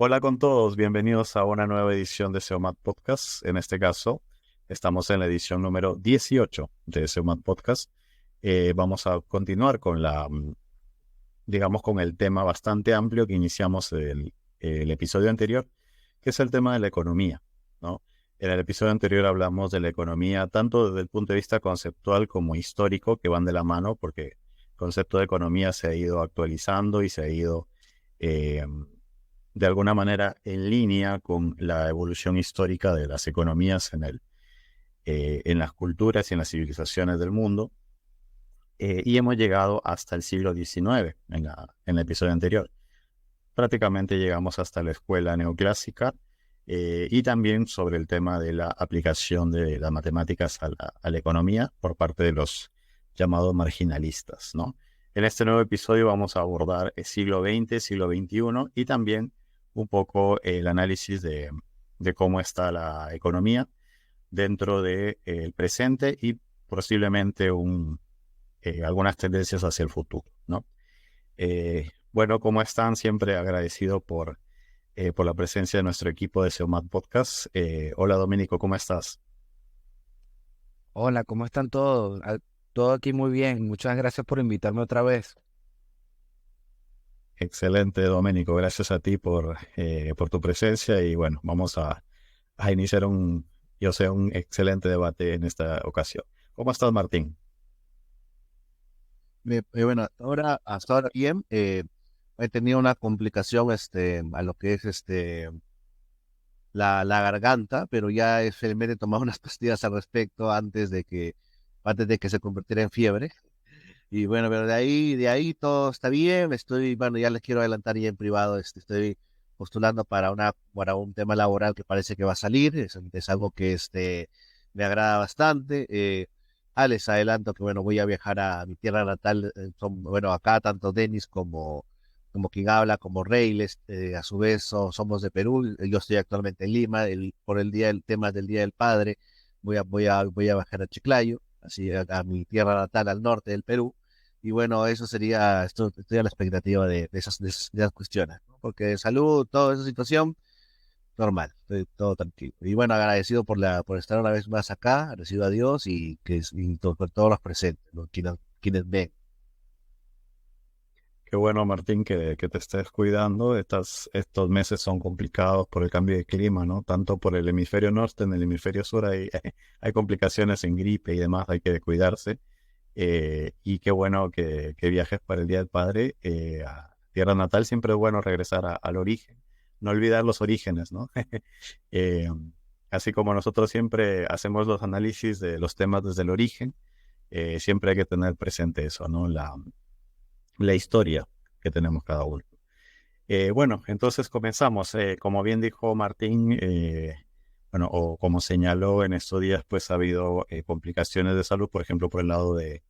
Hola con todos, bienvenidos a una nueva edición de SEOMAT Podcast. En este caso, estamos en la edición número 18 de SEOMAT Podcast. Vamos a continuar con digamos, con el tema bastante amplio que iniciamos el episodio anterior, que es el tema de la economía, ¿no? En el episodio anterior hablamos de la economía tanto desde el punto de vista conceptual como histórico, que van de la mano, porque el concepto de economía se ha ido actualizando y se ha ido eh, de alguna manera en línea con la evolución histórica de las economías en las culturas y en las civilizaciones del mundo. Y hemos llegado hasta el siglo XIX en el episodio anterior. Prácticamente llegamos hasta la escuela neoclásica y también sobre el tema de la aplicación de las matemáticas a la economía por parte de los llamados marginalistas, ¿no? En este nuevo episodio vamos a abordar el siglo XX, siglo XXI y también un poco el análisis de cómo está la economía dentro del presente y posiblemente algunas tendencias hacia el futuro, ¿no? Bueno, ¿cómo están? Siempre agradecido por la presencia de nuestro equipo de SEOMAT Podcast. Hola Dominico, ¿cómo estás? Hola, ¿cómo están todos? Todo aquí muy bien. Muchas gracias por invitarme otra vez. Excelente, Dominico. Gracias a ti por tu presencia y bueno, vamos a iniciar un excelente debate en esta ocasión. ¿Cómo estás, Martín? Bueno, hasta ahora bien, he tenido una complicación a lo que es la garganta, pero ya felizmente he tomado unas pastillas al respecto antes de que se convirtiera en fiebre. Y bueno, pero de ahí todo está bien. Bueno, ya les quiero adelantar ya en privado, estoy postulando para un tema laboral que parece que va a salir. Es algo que me agrada bastante. Les adelanto que bueno, voy a viajar a mi tierra natal. Bueno, acá tanto Denis como quien habla, como Reyles, a su vez somos de Perú. Yo estoy actualmente en Lima, por el tema del Día del Padre, voy a bajar a Chiclayo, así a mi tierra natal al norte del Perú. Y bueno, eso sería, estoy a la expectativa de esas cuestiones, ¿no? Porque de salud, toda esa situación, normal, estoy todo tranquilo. Y bueno, agradecido por estar una vez más acá, agradecido a Dios por todos los presentes, ¿no? Quienes ven. Qué bueno, Martín, que te estés cuidando. Estos meses son complicados por el cambio de clima, ¿no? Tanto por el hemisferio norte, en el hemisferio sur hay complicaciones en gripe y demás, hay que cuidarse. Y qué bueno que viajes para el Día del Padre a tierra natal. Siempre es bueno regresar al origen, no olvidar los orígenes, ¿no? Eh, Así como nosotros siempre hacemos los análisis de los temas desde el origen, siempre hay que tener presente eso, ¿no? La historia que tenemos cada uno. Bueno, entonces comenzamos. Como bien dijo Martín, bueno, o como señaló en estos días, pues ha habido complicaciones de salud, por ejemplo, por el lado de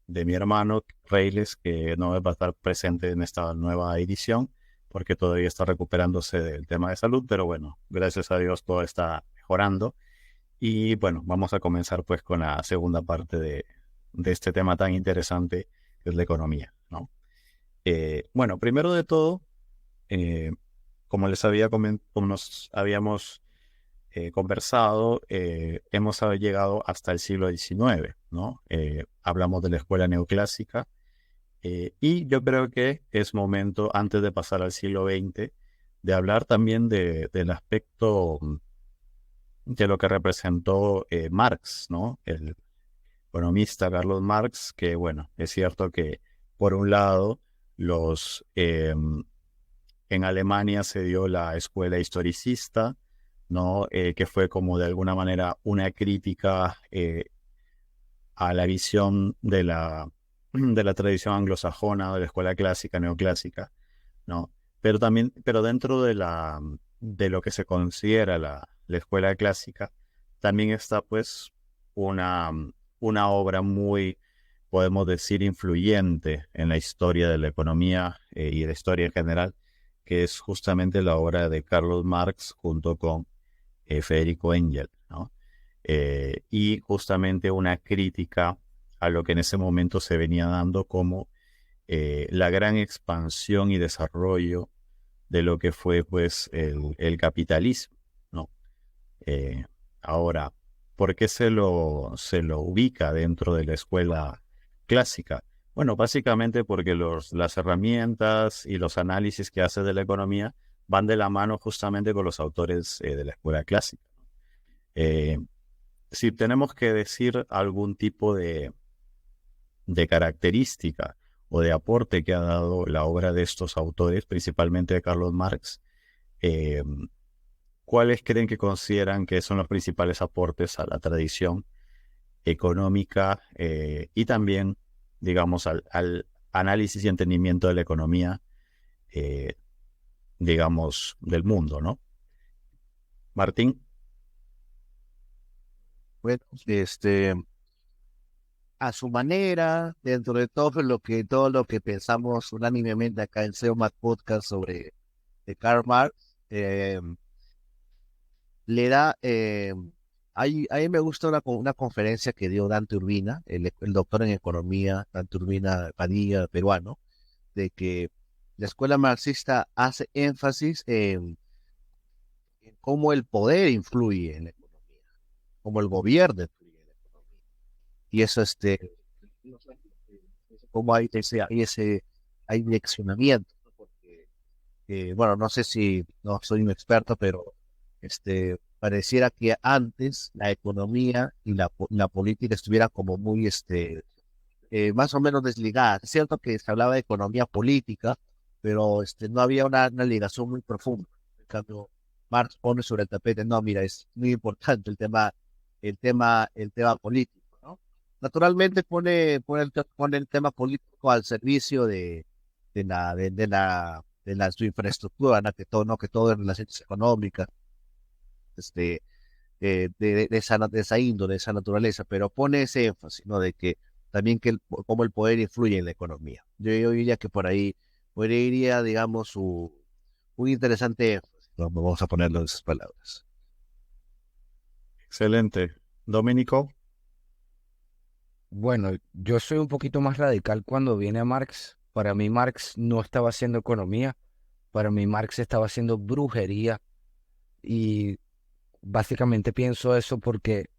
mi hermano Reyles, que no va a estar presente en esta nueva edición, porque todavía está recuperándose del tema de salud, pero bueno, gracias a Dios todo está mejorando. Y bueno, vamos a comenzar pues con la segunda parte de este tema tan interesante que es la economía, ¿no? Bueno, primero de todo, eh, como nos habíamos conversado, hemos llegado hasta el siglo XIX, ¿no? Hablamos de la escuela neoclásica y yo creo que es momento, antes de pasar al siglo XX, de hablar también del aspecto de lo que representó Marx, ¿no? El economista Carlos Marx, que bueno, es cierto que por un lado en Alemania se dio la escuela historicista, ¿no? Que fue como de alguna manera una crítica a la visión de la tradición anglosajona, de la escuela clásica, neoclásica, ¿no? Pero dentro de lo que se considera la escuela clásica, también está pues una, una obra muy, podemos decir, influyente en la historia de la economía y de la historia en general, que es justamente la obra de Carlos Marx junto con Federico Engels, ¿no? Y justamente una crítica a lo que en ese momento se venía dando como la gran expansión y desarrollo de lo que fue pues el capitalismo, ¿no? Eh, Ahora, ¿por qué se lo ubica dentro de la escuela clásica? Bueno, básicamente porque las herramientas y los análisis que hace de la economía van de la mano justamente con los autores de la escuela clásica. Eh, si tenemos que decir algún tipo de característica o de aporte que ha dado la obra de estos autores, principalmente de Carlos Marx, eh, ¿cuáles creen que consideran que son los principales aportes a la tradición económica y también, digamos, al análisis y entendimiento de la economía, eh, digamos, del mundo, ¿no? Martín. Bueno, a su manera, dentro de todo lo que pensamos unánimemente acá en SEOMAC Podcast sobre de Karl Marx, le da, a mí me gusta una conferencia que dio Dante Urbina, el doctor en economía, Dante Urbina Padilla, peruano, de que la escuela marxista hace énfasis en cómo el poder influye en la economía, cómo el gobierno influye en la economía. Y eso, cómo hay direccionamiento, ¿no? Porque, bueno, no sé si, no soy un experto, pero pareciera que antes la economía y la política estuvieran como muy, más o menos desligadas. Es cierto que se hablaba de economía política, pero no había una ligación muy profunda. En cambio, Marx pone sobre el tapete, no, mira, es muy importante el tema político, ¿no? Naturalmente pone el tema político al servicio de su infraestructura, ¿no? ¿No? Que todo en relaciones económicas, este, de esa índole, de esa naturaleza, pero pone ese énfasis, ¿no? De que también cómo el poder influye en la economía. Yo diría que por ahí iría, digamos, un interesante énfasis, ¿no? Vamos a ponerlo en esas palabras. Excelente. Domenico. Bueno, yo soy un poquito más radical cuando viene a Marx. Para mí Marx no estaba haciendo economía, para mí Marx estaba haciendo brujería y básicamente pienso eso porque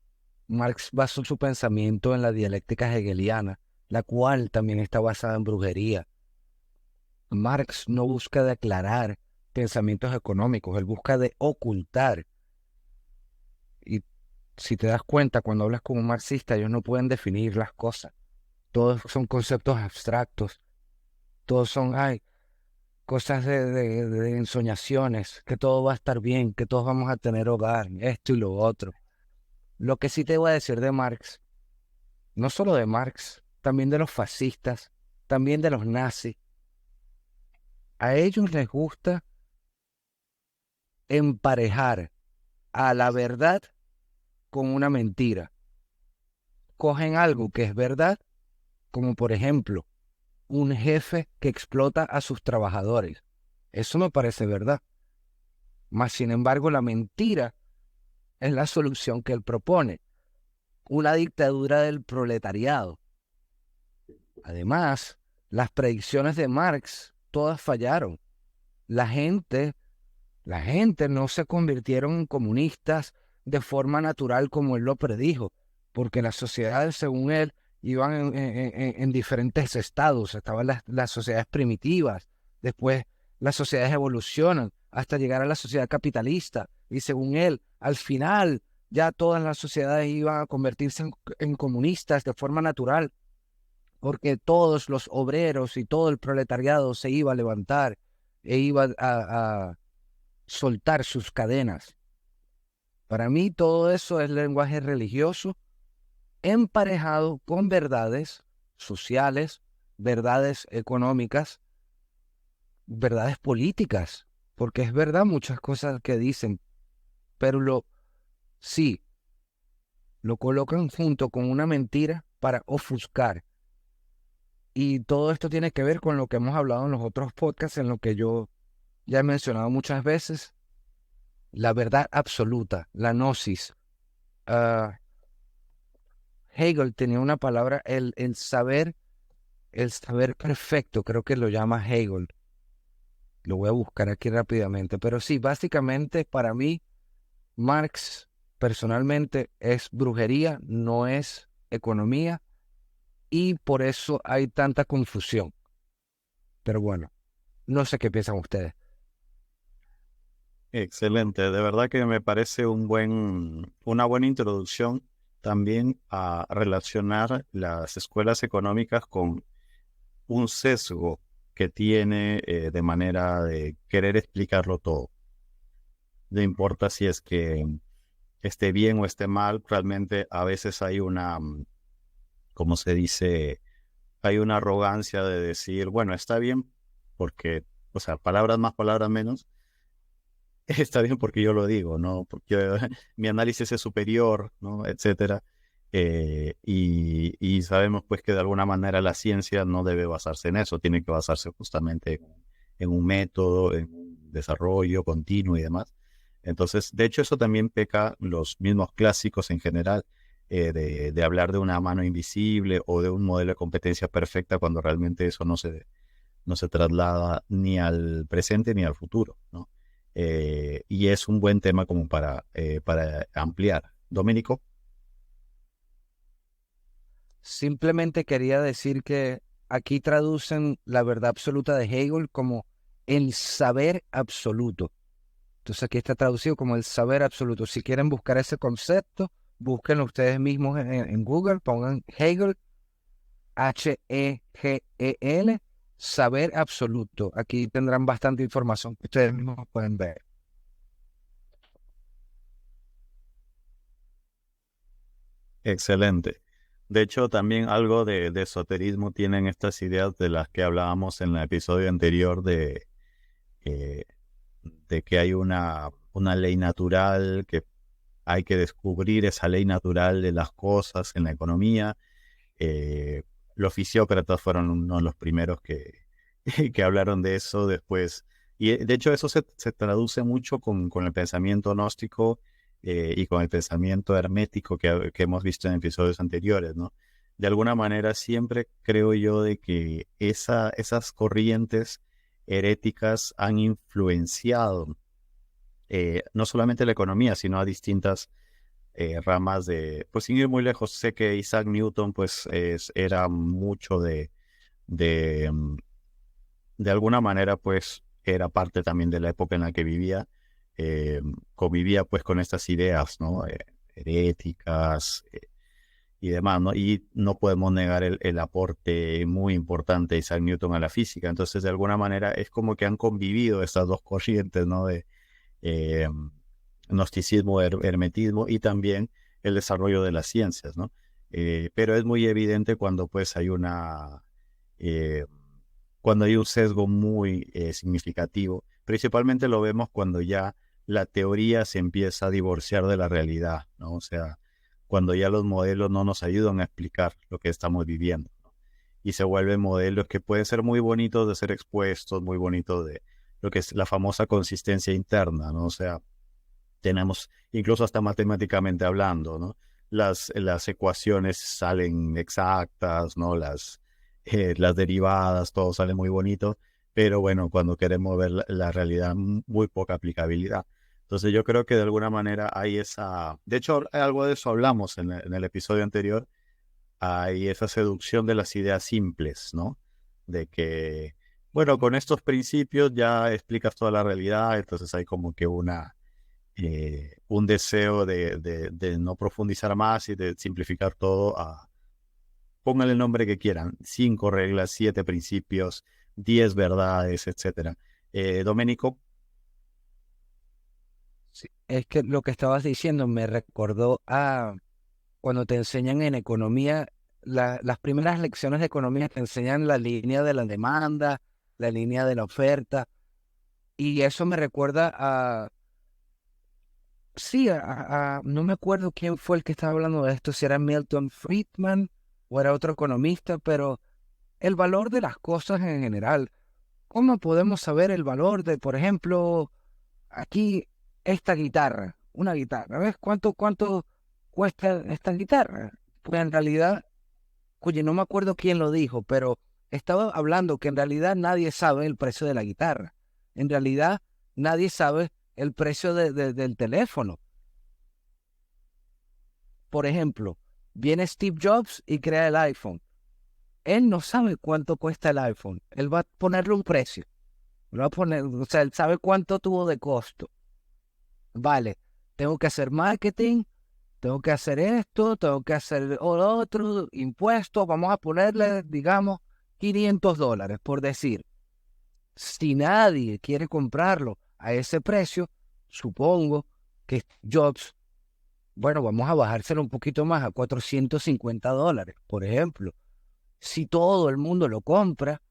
Marx basó su pensamiento en la dialéctica hegeliana, la cual también está basada en brujería. Marx no busca de aclarar pensamientos económicos, él busca de ocultar. Y si te das cuenta, cuando hablas con un marxista, ellos no pueden definir las cosas. Todos son conceptos abstractos, todos son, cosas de ensoñaciones, que todo va a estar bien, que todos vamos a tener hogar, esto y lo otro. Lo que sí te voy a decir de Marx, no solo de Marx, también de los fascistas, también de los nazis, a ellos les gusta emparejar a la verdad con una mentira. Cogen algo que es verdad, como por ejemplo, un jefe que explota a sus trabajadores. Eso me parece verdad. Mas, sin embargo, la mentira es la solución que él propone. Una dictadura del proletariado. Además, las predicciones de Marx todas fallaron. La gente, la gente no se convirtieron en comunistas de forma natural como él lo predijo, porque las sociedades, según él, iban en diferentes estados. Estaban las sociedades primitivas, después las sociedades evolucionan hasta llegar a la sociedad capitalista, y según él, al final ya todas las sociedades iban a convertirse en comunistas de forma natural, porque todos los obreros y todo el proletariado se iba a levantar e iba a soltar sus cadenas. Para mí todo eso es lenguaje religioso emparejado con verdades sociales, verdades económicas, verdades políticas, porque es verdad muchas cosas que dicen, pero sí, lo colocan junto con una mentira para ofuscar. Y todo esto tiene que ver con lo que hemos hablado en los otros podcasts, en lo que yo ya he mencionado muchas veces, la verdad absoluta, la gnosis. Ah, Hegel tenía una palabra, el saber perfecto, creo que lo llama Hegel. Lo voy a buscar aquí rápidamente. Pero sí, básicamente para mí, Marx personalmente es brujería, no es economía, y por eso hay tanta confusión. Pero bueno, no sé qué piensan ustedes. Excelente, de verdad que me parece una buena introducción también a relacionar las escuelas económicas con un sesgo que tiene de manera de querer explicarlo todo. No importa si es que esté bien o esté mal, realmente a veces hay como se dice, hay una arrogancia de decir, bueno, está bien porque, o sea, palabras más, palabras menos, está bien porque yo lo digo, ¿no? Porque mi análisis es superior, ¿no? Etcétera. Y sabemos pues que de alguna manera la ciencia no debe basarse en eso, tiene que basarse justamente en un método, en un desarrollo continuo y demás. Entonces, de hecho, eso también peca los mismos clásicos en general, de hablar de una mano invisible o de un modelo de competencia perfecta cuando realmente eso no se traslada ni al presente ni al futuro, ¿no? Y es un buen tema como para ampliar. Domenico. Simplemente quería decir que aquí traducen la verdad absoluta de Hegel como el saber absoluto. Entonces aquí está traducido como el saber absoluto. Si quieren buscar ese concepto, búsquenlo ustedes mismos en Google, pongan Hegel, Hegel, saber absoluto. Aquí tendrán bastante información que ustedes mismos pueden ver. Excelente. De hecho, también algo de esoterismo tienen estas ideas de las que hablábamos en el episodio anterior eh, de que hay una ley natural, que hay que descubrir esa ley natural de las cosas en la economía. Eh, los fisiócratas fueron uno de los primeros que hablaron de eso después. Y de hecho eso se traduce mucho con el pensamiento gnóstico y con el pensamiento hermético que hemos visto en episodios anteriores, ¿no? De alguna manera siempre creo yo de que esas corrientes heréticas han influenciado no solamente la economía, sino a distintas ramas pues sin ir muy lejos, sé que Isaac Newton pues era mucho de, mm, de alguna manera pues era parte también de la época en la que vivía, convivía pues con estas ideas, ¿no? Heréticas y demás, ¿no? Y no podemos negar el aporte muy importante de Isaac Newton a la física, entonces de alguna manera es como que han convivido estas dos corrientes, ¿no? De eh, gnosticismo, hermetismo y también el desarrollo de las ciencias, ¿no? Pero es muy evidente cuando pues eh, cuando hay un sesgo muy significativo. Principalmente lo vemos cuando ya la teoría se empieza a divorciar de la realidad, ¿no? O sea, cuando ya los modelos no nos ayudan a explicar lo que estamos viviendo, ¿no? Y se vuelven modelos que pueden ser muy bonitos de ser expuestos, muy bonitos de lo que es la famosa consistencia interna, ¿no? O sea, tenemos, incluso hasta matemáticamente hablando, ¿no? Las ecuaciones salen exactas, ¿no? Las derivadas, todo sale muy bonito, pero bueno, cuando queremos ver la realidad, muy poca aplicabilidad. Entonces yo creo que de alguna manera hay de hecho, algo de eso hablamos en el episodio anterior, hay esa seducción de las ideas simples, ¿no? De que, bueno, con estos principios ya explicas toda la realidad, entonces hay como que un deseo de no profundizar más y de simplificar todo pónganle el nombre que quieran, 5 reglas, 7 principios, 10 verdades, etcétera. Domenico. Sí, es que lo que estabas diciendo me recordó a cuando te enseñan en economía, las primeras lecciones de economía te enseñan la línea de la demanda, la línea de la oferta, y eso me recuerda sí, no me acuerdo quién fue el que estaba hablando de esto, si era Milton Friedman o era otro economista, pero el valor de las cosas en general. ¿Cómo podemos saber el valor de, por ejemplo, aquí esta guitarra, una guitarra? ¿Ves cuánto cuesta esta guitarra? Pues en realidad, oye, no me acuerdo quién lo dijo, pero estaba hablando que en realidad nadie sabe el precio de la guitarra. En realidad, nadie sabe el precio del teléfono. Por ejemplo, viene Steve Jobs y crea el iPhone. Él no sabe cuánto cuesta el iPhone. Él va a ponerle un precio. Él va a poner, o sea, él sabe cuánto tuvo de costo. Vale, tengo que hacer marketing, tengo que hacer esto, tengo que hacer lo otro, impuestos, vamos a ponerle, digamos, $500, por decir. Si nadie quiere comprarlo a ese precio, supongo que Jobs, bueno, vamos a bajárselo un poquito más a $450, por ejemplo. Si todo el mundo lo compra,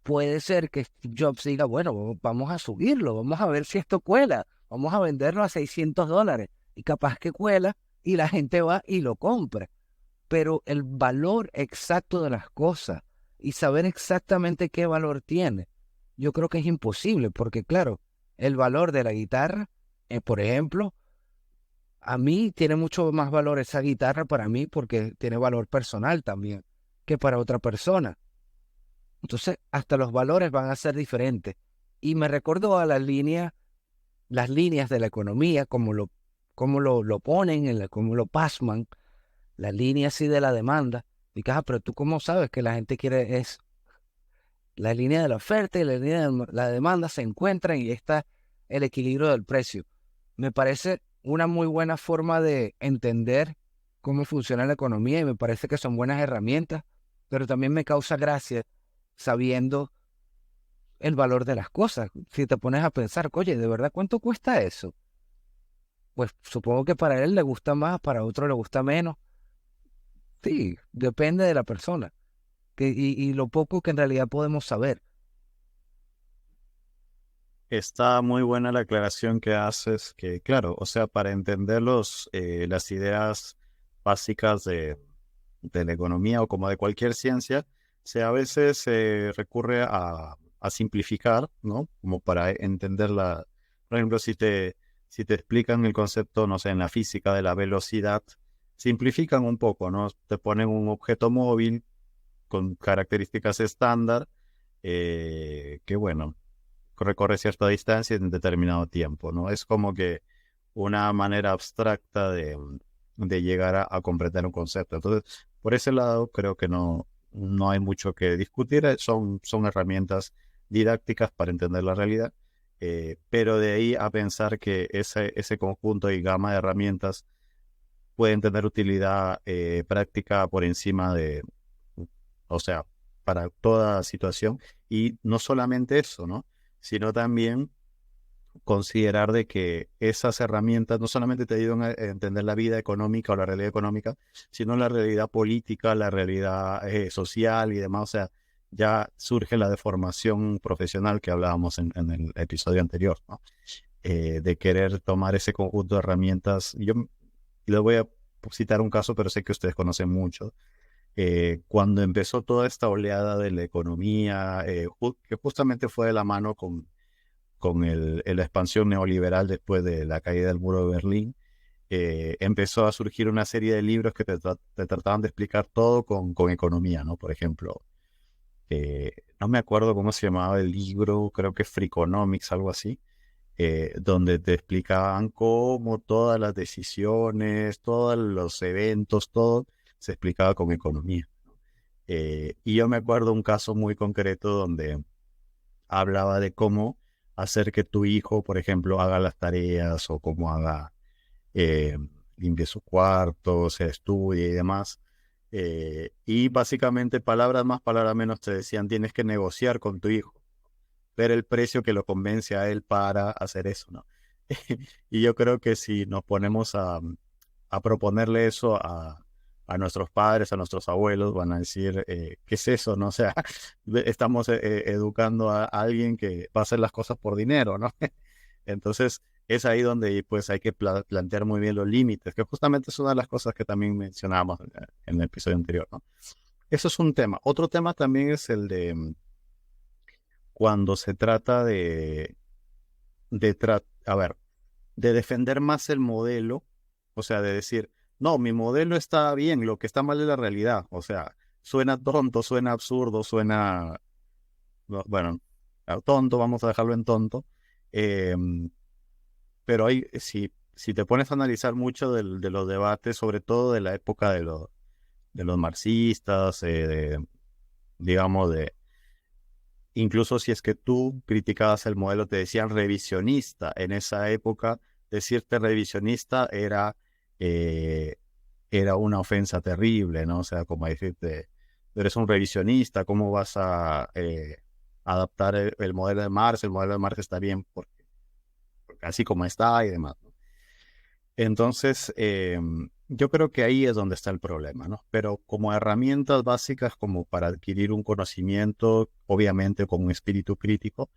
puede ser que Steve Jobs diga, bueno, vamos a subirlo, vamos a ver si esto cuela, vamos a venderlo a $600 y capaz que cuela y la gente va y lo compra. Pero el valor exacto de las cosas y saber exactamente qué valor tiene, yo creo que es imposible, porque claro, el valor de la guitarra, por ejemplo, a mí tiene mucho más valor esa guitarra para mí porque tiene valor personal también que para otra persona. Entonces, hasta los valores van a ser diferentes. Y me recordó a las líneas de la economía, como lo ponen, como lo pasman, las líneas así de la demanda. Y pero tú cómo sabes que la gente quiere es la línea de la oferta y la línea de la demanda se encuentran y está el equilibrio del precio. Me parece una muy buena forma de entender cómo funciona la economía y me parece que son buenas herramientas, pero también me causa gracia sabiendo el valor de las cosas. Si te pones a pensar, oye, ¿de verdad cuánto cuesta eso? Pues supongo que para él le gusta más, para otro le gusta menos. Sí, depende de la persona y lo poco que en realidad podemos saber. Está muy buena la aclaración que haces, que claro, o sea, para entender las ideas básicas de la economía o como de cualquier ciencia, a veces se recurre a simplificar, ¿no? Como para entenderla. Por ejemplo, si te explican el concepto, no sé, en la física de la velocidad, simplifican un poco, ¿no? Te ponen un objeto móvil con características estándar, que bueno, recorre cierta distancia en determinado tiempo, ¿no? Es como que una manera abstracta de llegar a comprender un concepto. Entonces, por ese lado, creo que no hay mucho que discutir. Son herramientas didácticas para entender la realidad, pero de ahí a pensar que ese conjunto y gama de herramientas pueden tener utilidad práctica por encima o sea, para toda situación. Y no solamente eso, ¿no? Sino también considerar de que esas herramientas no solamente te ayudan a entender la vida económica o la realidad económica, sino la realidad política, la realidad social y demás. O sea, ya surge la deformación profesional que hablábamos en el episodio anterior, ¿no? De querer tomar ese conjunto de herramientas. Yo les voy a citar un caso, pero sé que ustedes conocen mucho. Cuando empezó toda esta oleada de la economía, que justamente fue de la mano con la expansión neoliberal después de la caída del muro de Berlín, empezó a surgir una serie de libros que te trataban de explicar todo con economía, ¿no? Por ejemplo, no me acuerdo cómo se llamaba el libro, creo que Freakonomics, algo así, donde te explicaban cómo todas las decisiones, todos los eventos, todo se explicaba con economía. Y yo me acuerdo un caso muy concreto donde hablaba de cómo hacer que tu hijo, por ejemplo, haga las tareas o cómo eh, limpie su cuarto, se estudie y demás. Y básicamente, palabras más, palabras menos, te decían, tienes que negociar con tu hijo, ver el precio que lo convence a él para hacer eso, ¿no? Y yo creo que si nos ponemos a proponerle eso a nuestros padres, a nuestros abuelos, van a decir, ¿qué es eso? ¿No? O sea, estamos educando a alguien que va a hacer las cosas por dinero, ¿no? Entonces, es ahí donde pues hay que plantear muy bien los límites, que justamente es una de las cosas que también mencionábamos en el episodio anterior, ¿no? Eso es un tema. Otro tema también es el de cuando se trata a ver, de defender más el modelo, o sea, de decir, no, mi modelo está bien, lo que está mal es la realidad. O sea, suena tonto, suena absurdo, suena, bueno, tonto, vamos a dejarlo en tonto. Eh, pero si te pones a analizar mucho de los debates, sobre todo de la época de los marxistas, digamos, incluso si es que tú criticabas el modelo, te decían revisionista. En esa época, decirte revisionista eh, era una ofensa terrible, ¿no? O sea, como decirte, eres un revisionista, ¿cómo vas a adaptar el modelo de Marx? El modelo de Marx está bien porque así como está y demás, ¿no? Entonces, yo creo que ahí es donde está el problema, ¿no? Pero como herramientas básicas, como para adquirir un conocimiento, obviamente con un espíritu crítico,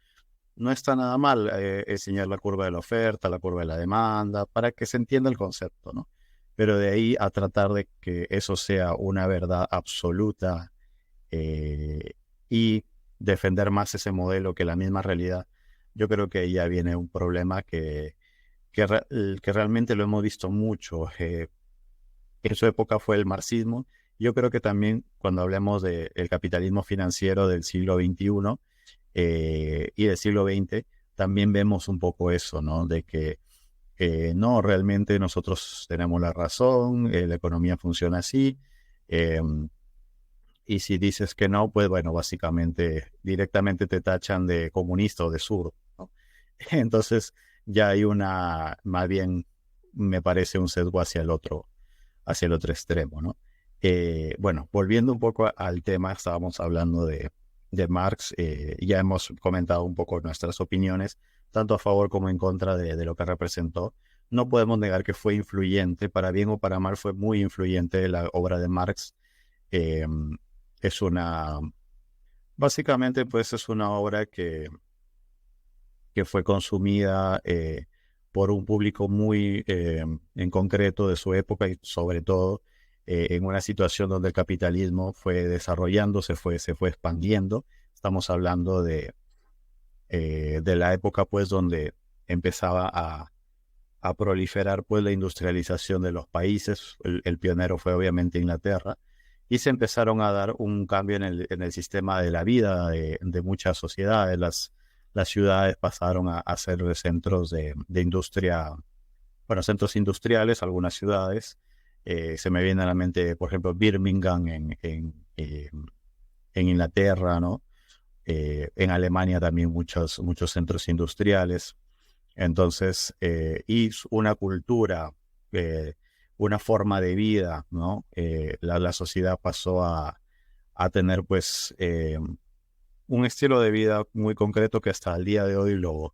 no está nada mal enseñar la curva de la oferta, la curva de la demanda, para que se entienda el concepto, ¿no? Pero de ahí a tratar de que eso sea una verdad absoluta eh, y defender más ese modelo que la misma realidad, yo creo que ahí ya viene un problema que realmente lo hemos visto mucho. En su época fue el marxismo. Yo creo que también cuando hablemos del capitalismo financiero del siglo XXI y del siglo XX, también vemos un poco eso, ¿no? De que no, realmente nosotros tenemos la razón, la economía funciona así, eh, y si dices que no, pues bueno, básicamente directamente te tachan de comunista o de zurdo, ¿no? Entonces ya hay más bien me parece un sesgo hacia el otro extremo, ¿no? Bueno, volviendo un poco al tema, estábamos hablando de Marx, ya hemos comentado un poco nuestras opiniones, tanto a favor como en contra de lo que representó. No podemos negar que fue influyente, para bien o para mal fue muy influyente la obra de Marx. Eh, es básicamente pues es una obra que fue consumida por un público muy en concreto de su época y sobre todo en una situación donde el capitalismo fue desarrollándose, se fue expandiendo. Estamos hablando de la época pues donde empezaba a proliferar pues la industrialización de los países. El pionero fue obviamente Inglaterra y se empezaron a dar un cambio en el sistema de la vida de muchas sociedades. Las ciudades pasaron a ser centros de industria, bueno, centros industriales, algunas ciudades. Se me viene a la mente, por ejemplo, Birmingham en Inglaterra, ¿no? En Alemania también muchos centros industriales. Entonces, y una cultura, una forma de vida, ¿no? La sociedad pasó a tener, pues, un estilo de vida muy concreto que hasta el día de hoy lo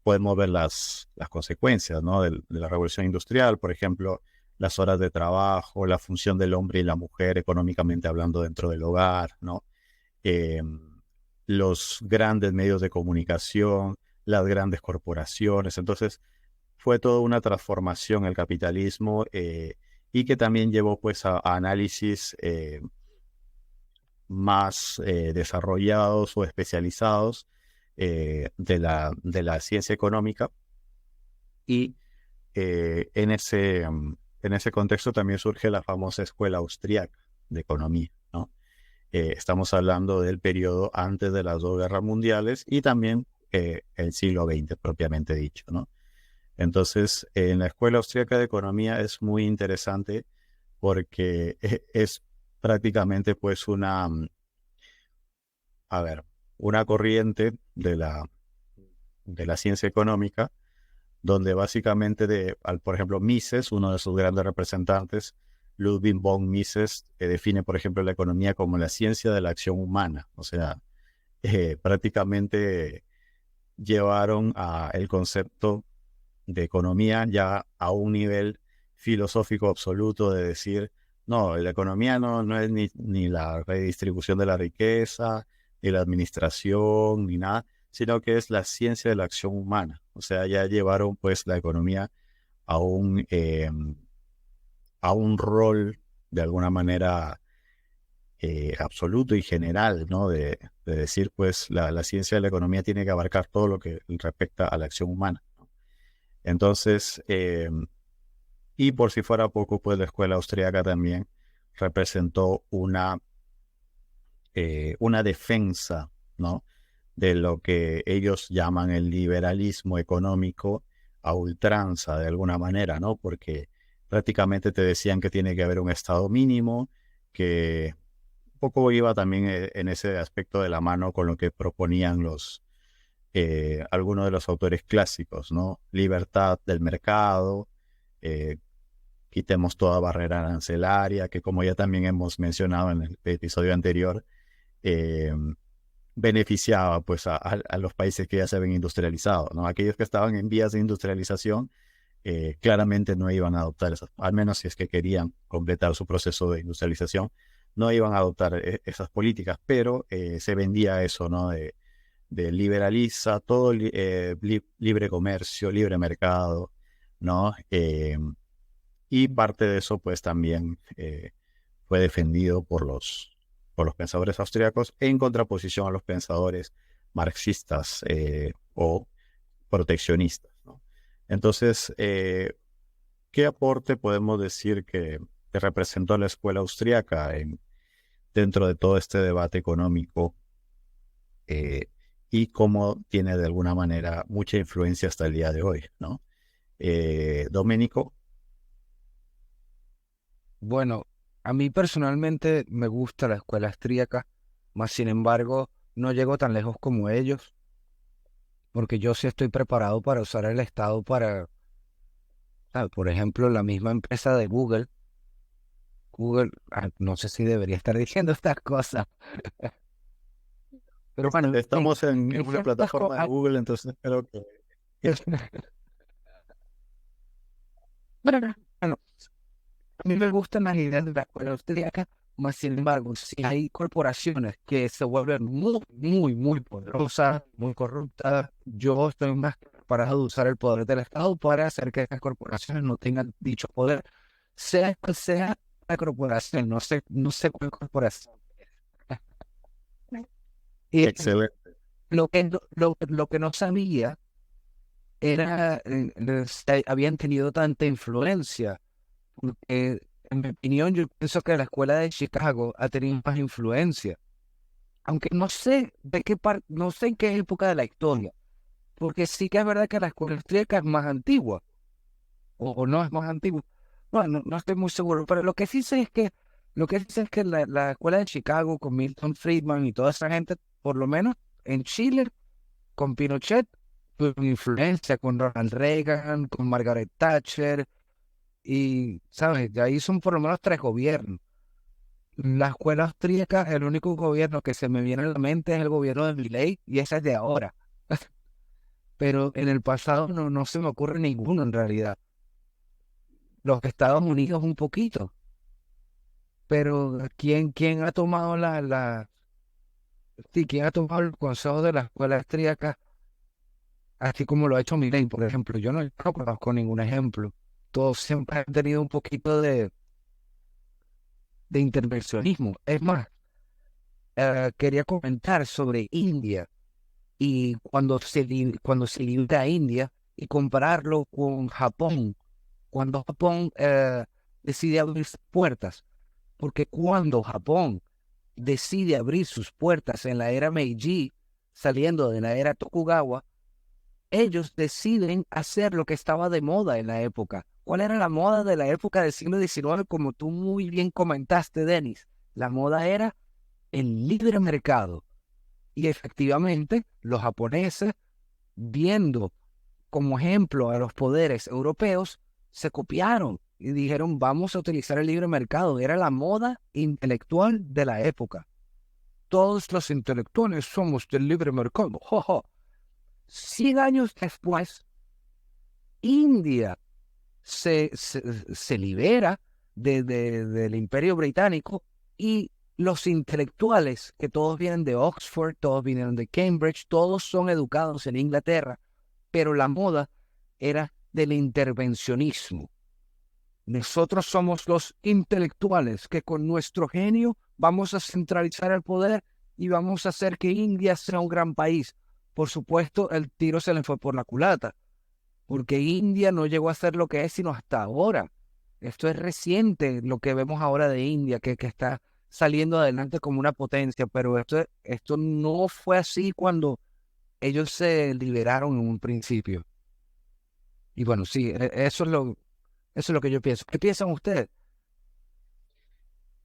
podemos ver las consecuencias, ¿no? De la revolución industrial, por ejemplo, las horas de trabajo, la función del hombre y la mujer económicamente hablando dentro del hogar, ¿no? Eh, los grandes medios de comunicación, las grandes corporaciones. Entonces, fue toda una transformación el capitalismo y que también llevó pues a análisis más desarrollados o especializados de la ciencia económica y en ese contexto también surge la famosa escuela austríaca de economía, ¿no? Estamos hablando del periodo antes de las dos guerras mundiales y también el siglo XX propiamente dicho, ¿no? Entonces, en la escuela austríaca de economía es muy interesante porque es prácticamente pues a ver, una corriente de la ciencia económica, donde básicamente, por ejemplo, Mises, uno de sus grandes representantes, Ludwig von Mises, define, por ejemplo, la economía como la ciencia de la acción humana. O sea, prácticamente llevaron el concepto de economía ya a un nivel filosófico absoluto de decir, no, la economía no es ni la redistribución de la riqueza, ni la administración, ni nada, sino que es la ciencia de la acción humana. O sea, ya llevaron pues la economía a a un rol de alguna manera absoluto y general, ¿no? De decir pues la ciencia de la economía tiene que abarcar todo lo que respecta a la acción humana. Entonces, y por si fuera poco, pues la escuela austríaca también representó una defensa, ¿no? de lo que ellos llaman el liberalismo económico a ultranza de alguna manera, ¿no? Porque prácticamente te decían que tiene que haber un estado mínimo, que un poco iba también en ese aspecto de la mano con lo que proponían algunos de los autores clásicos, ¿no? Libertad del mercado, eh, quitemos toda barrera arancelaria, que como ya también hemos mencionado en el episodio anterior, eh, beneficiaba pues a los países que ya se habían industrializado, ¿no? Aquellos que estaban en vías de industrialización claramente no iban a adoptar esas, al menos si es que querían completar su proceso de industrialización, no iban a adoptar esas políticas, pero se vendía eso, ¿no? De liberaliza todo, libre comercio, libre mercado, ¿no? Y parte de eso pues también fue defendido por los pensadores austríacos en contraposición a los pensadores marxistas o proteccionistas, ¿no? Entonces, ¿qué aporte podemos decir que representó la escuela austríaca dentro de todo este debate económico y cómo tiene de alguna manera mucha influencia hasta el día de hoy, ¿no? Domenico. Bueno, a mí personalmente me gusta la escuela austríaca, mas sin embargo no llego tan lejos como ellos, porque yo sí estoy preparado para usar el Estado para, ¿sabes? Por ejemplo, la misma empresa de Google, no sé si debería estar diciendo estas cosas, pero bueno, Estamos en una ciertas plataforma de Google, entonces creo que bueno, a mí me gustan las ideas de la escuela austríaca, más sin embargo, si hay corporaciones que se vuelven muy, muy, muy poderosas, muy corruptas, yo estoy más que preparado de usar el poder del Estado para hacer que esas corporaciones no tengan dicho poder, sea cual sea la corporación, no sé cuál corporación. Y excelente. lo que no sabía era, habían tenido tanta influencia. Porque, en mi opinión, yo pienso que la escuela de Chicago ha tenido más influencia. Aunque no sé de qué parte, no sé en qué época de la historia. Porque sí que es verdad que la escuela austríaca es más antigua. O no es más antigua. Bueno, no estoy muy seguro. Pero lo que sí sé es que la escuela de Chicago con Milton Friedman y toda esa gente, por lo menos en Chile, con Pinochet, tuvo influencia con Ronald Reagan, con Margaret Thatcher. Y, ¿sabes? De ahí son por lo menos 3 gobiernos. La escuela austríaca, el único gobierno que se me viene a la mente es el gobierno de Milei, y ese es de ahora. Pero en el pasado no se me ocurre ninguno en realidad. Los Estados Unidos un poquito. Pero ¿quién ha tomado sí, quién ha tomado el consejo de la escuela austríaca, así como lo ha hecho Milei, por ejemplo? Yo no conozco ningún ejemplo. Todos siempre han tenido un poquito de intervencionismo. Es más, quería comentar sobre India y cuando se libera India y compararlo con Japón, cuando Japón decide abrir sus puertas, porque cuando Japón decide abrir sus puertas en la era Meiji, saliendo de la era Tokugawa, ellos deciden hacer lo que estaba de moda en la época. ¿Cuál era la moda de la época del siglo XIX? Como tú muy bien comentaste, Denis, la moda era el libre mercado. Y efectivamente, los japoneses, viendo como ejemplo a los poderes europeos, se copiaron y dijeron, vamos a utilizar el libre mercado. Era la moda intelectual de la época. Todos los intelectuales somos del libre mercado. ¡Jo, jo! 100 años después, India se libera del Imperio Británico, y los intelectuales, que todos vienen de Oxford, todos vienen de Cambridge, todos son educados en Inglaterra, pero la moda era del intervencionismo. Nosotros somos los intelectuales que con nuestro genio vamos a centralizar el poder y vamos a hacer que India sea un gran país. Por supuesto, el tiro se le fue por la culata, porque India no llegó a ser lo que es sino hasta ahora. Esto es reciente, lo que vemos ahora de India, que está saliendo adelante como una potencia, pero esto no fue así cuando ellos se liberaron en un principio. Y bueno, sí, eso es lo que yo pienso. ¿Qué piensan ustedes?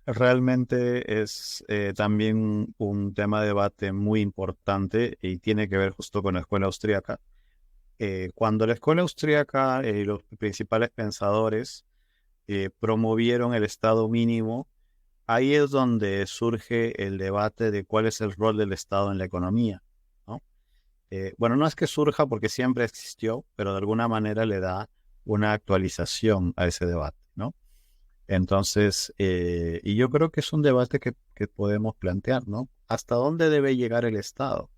Realmente es también un tema de debate muy importante y tiene que ver justo con la escuela austríaca. Cuando la escuela austríaca y los principales pensadores promovieron el Estado mínimo, ahí es donde surge el debate de cuál es el rol del Estado en la economía, ¿no? Bueno, no es que surja porque siempre existió, pero de alguna manera le da una actualización a ese debate, ¿no? Entonces, y yo creo que es un debate que podemos plantear, ¿no? ¿Hasta dónde debe llegar el Estado,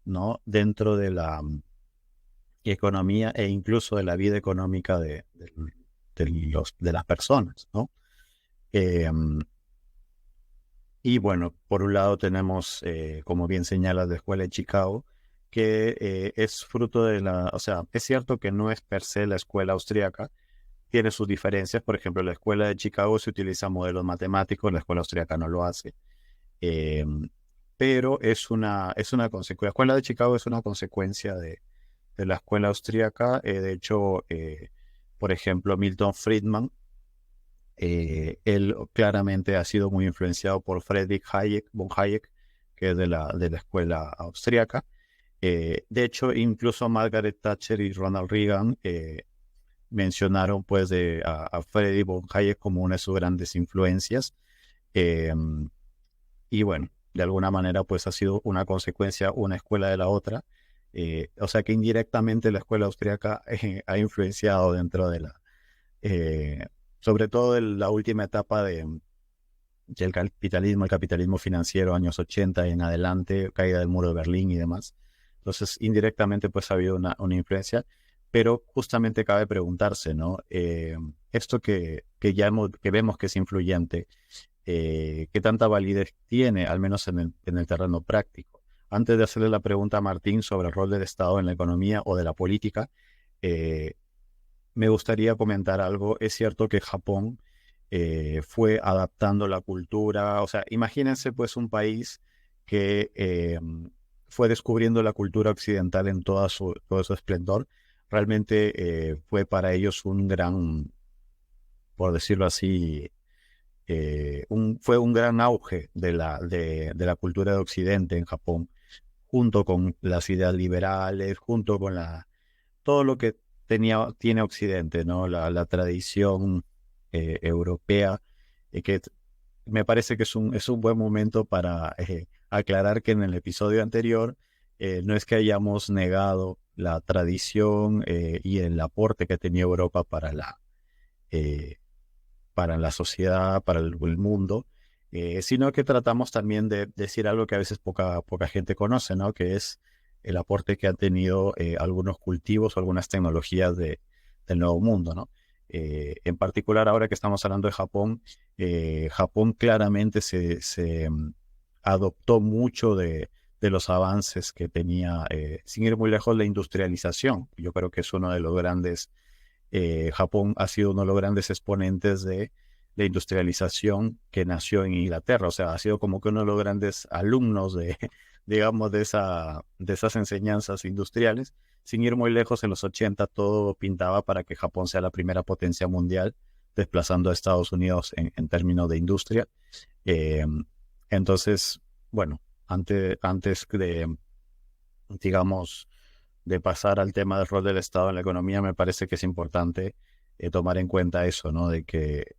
¿no? Dentro de la economía e incluso de la vida económica de las personas, ¿no? Eh, y bueno, por un lado tenemos, como bien señalas, la Escuela de Chicago, que es fruto de o sea, es cierto que no es per se la escuela austríaca, tiene sus diferencias. Por ejemplo, la escuela de Chicago se utiliza modelos matemáticos, la escuela austríaca no lo hace. Eh, pero es una consecuencia. La escuela de Chicago es una consecuencia de la escuela austríaca. De hecho, por ejemplo, Milton Friedman, él claramente ha sido muy influenciado por Friedrich Hayek, von Hayek, que es de la escuela austríaca. De hecho, incluso Margaret Thatcher y Ronald Reagan mencionaron pues a Friedrich von Hayek como una de sus grandes influencias. Eh, y bueno, de alguna manera pues ha sido una consecuencia una escuela de la otra. O sea que indirectamente la escuela austríaca ha influenciado dentro de eh, sobre todo en la última etapa del capitalismo, el capitalismo financiero, años 80 y en adelante, caída del muro de Berlín y demás. Entonces, indirectamente, pues ha habido una influencia, pero justamente cabe preguntarse, ¿no? Esto que vemos que es influyente, ¿qué tanta validez tiene, al menos en el terreno práctico? Antes de hacerle la pregunta a Martín sobre el rol del Estado en la economía o de la política, eh, me gustaría comentar algo. Es cierto que Japón fue adaptando la cultura, o sea, imagínense pues un país que fue descubriendo la cultura occidental en todo su esplendor. Realmente fue para ellos un gran, por decirlo así, fue un gran auge de la cultura de Occidente en Japón, junto con las ideas liberales, junto con todo lo que tiene Occidente, ¿no? La tradición europea, que me parece que es un buen momento para aclarar que en el episodio anterior no es que hayamos negado la tradición y el aporte que tenía Europa eh, para la sociedad, para el mundo, sino que tratamos también de decir algo que a veces poca gente conoce, ¿no? Que es el aporte que han tenido algunos cultivos o algunas tecnologías del Nuevo Mundo, ¿no? En particular, ahora que estamos hablando de Japón, Japón claramente se adoptó mucho de los avances que tenía, sin ir muy lejos, la industrialización. Yo creo que es uno de los grandes Japón ha sido uno de los grandes exponentes de la industrialización que nació en Inglaterra. O sea, ha sido como que uno de los grandes alumnos digamos, de esas enseñanzas industriales. Sin ir muy lejos, en los 80 todo pintaba para que Japón sea la primera potencia mundial, desplazando a Estados Unidos en términos de industria. Eh, entonces, bueno, antes digamos, de pasar al tema del rol del Estado en la economía, me parece que es importante tomar en cuenta eso, ¿no? De que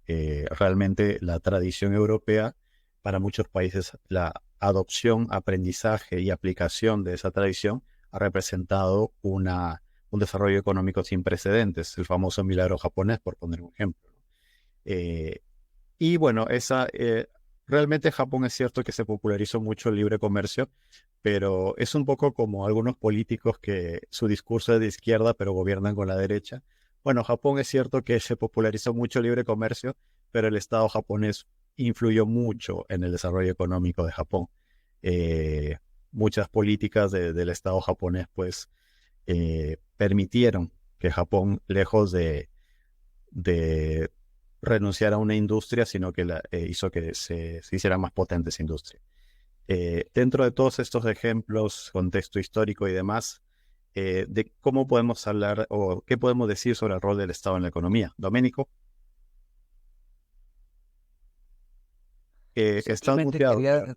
realmente la tradición europea, para muchos países, la adopción, aprendizaje y aplicación de esa tradición ha representado un desarrollo económico sin precedentes, el famoso milagro japonés, por poner un ejemplo. Eh, y bueno, realmente Japón es cierto que se popularizó mucho el libre comercio, pero es un poco como algunos políticos que su discurso es de izquierda, pero gobiernan con la derecha. Bueno, Japón es cierto que se popularizó mucho el libre comercio, pero el Estado japonés influyó mucho en el desarrollo económico de Japón. Eh, Muchas políticas del Estado japonés, pues, permitieron que Japón, lejos de renunciar a una industria, sino que hizo que se hiciera más potente esa industria. Dentro de todos estos ejemplos, contexto histórico y demás, de cómo podemos hablar o qué podemos decir sobre el rol del Estado en la economía. Doménico, estás Simplemente muteado.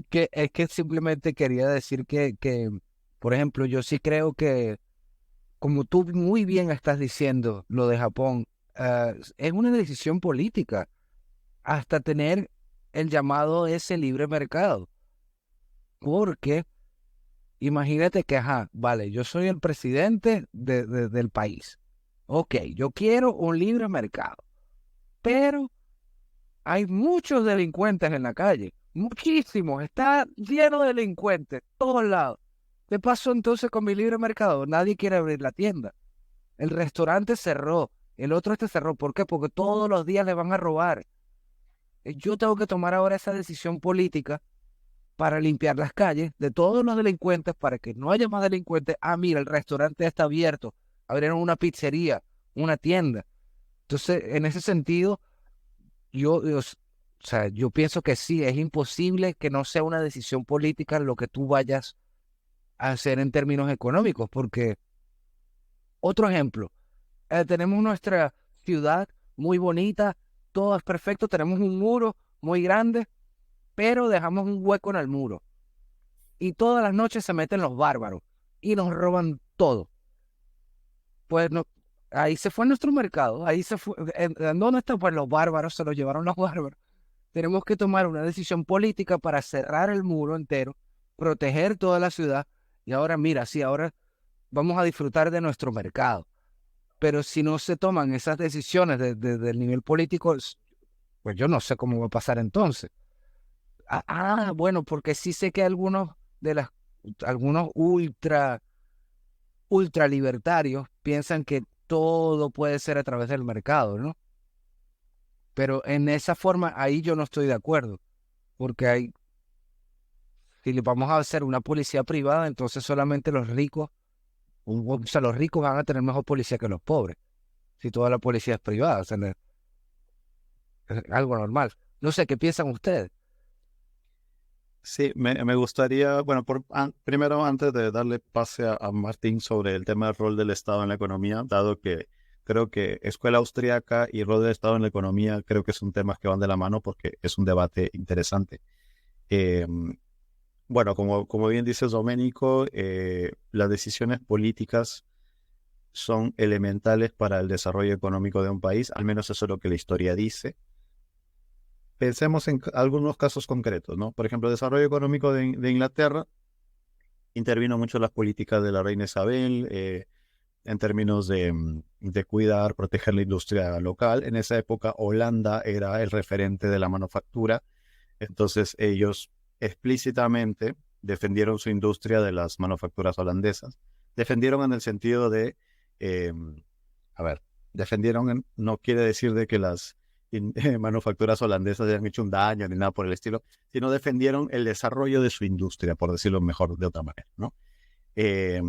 quería, que simplemente quería decir por ejemplo, yo sí creo que, como tú muy bien estás diciendo, lo de Japón, es una decisión política, hasta tener el llamado ese libre mercado. Porque imagínate que, ajá, vale, yo soy el presidente del país. Ok, yo quiero un libre mercado, pero hay muchos delincuentes en la calle, muchísimos, está lleno de delincuentes, todos lados. ¿Qué pasó entonces con mi libre mercado? Nadie quiere abrir la tienda. El restaurante cerró, el otro cerró. ¿Por qué? Porque todos los días le van a robar. Yo tengo que tomar ahora esa decisión política para limpiar las calles de todos los delincuentes, para que no haya más delincuentes. Ah, mira, el restaurante está abierto, abrieron una pizzería, una tienda. Entonces, en ese sentido, o sea, yo pienso que sí, es imposible que no sea una decisión política lo que tú vayas a hacer en términos económicos, porque, otro ejemplo, tenemos nuestra ciudad muy bonita, todo es perfecto, tenemos un muro muy grande, pero dejamos un hueco en el muro y todas las noches se meten los bárbaros y nos roban todo. Pues no, ahí se fue nuestro mercado, ahí se fue. ¿En dónde están? Pues los bárbaros, se los llevaron los bárbaros. Tenemos que tomar una decisión política para cerrar el muro entero, proteger toda la ciudad. Y ahora, mira, sí, ahora vamos a disfrutar de nuestro mercado. Pero si no se toman esas decisiones del nivel político, pues yo no sé cómo va a pasar entonces. Bueno, porque sí sé que algunos ultra libertarios piensan que todo puede ser a través del mercado, ¿no? Pero en esa forma, ahí yo no estoy de acuerdo, porque si le vamos a hacer una policía privada, entonces solamente los ricos, o sea, los ricos van a tener mejor policía que los pobres, si toda la policía es privada, o sea, es algo normal. No sé, ¿qué piensan ustedes? Sí, me gustaría, bueno, primero antes de darle pase a Martín sobre el tema del rol del Estado en la economía, dado que creo que escuela austriaca y rol del Estado en la economía creo que son temas que van de la mano porque es un debate interesante. Eh, bueno, como bien dices, Doménico, las decisiones políticas son elementales para el desarrollo económico de un país, al menos eso es lo que la historia dice. Pensemos en algunos casos concretos, ¿no? Por ejemplo, el desarrollo económico de Inglaterra intervino mucho en las políticas de la reina Isabel, en términos de cuidar, proteger la industria local. En esa época, Holanda era el referente de la manufactura, entonces ellos explícitamente defendieron su industria de las manufacturas holandesas. Defendieron en el sentido de, eh, a ver, no quiere decir de que las manufacturas holandesas hayan hecho un daño ni nada por el estilo, sino defendieron el desarrollo de su industria, por decirlo mejor de otra manera, ¿no? Eh,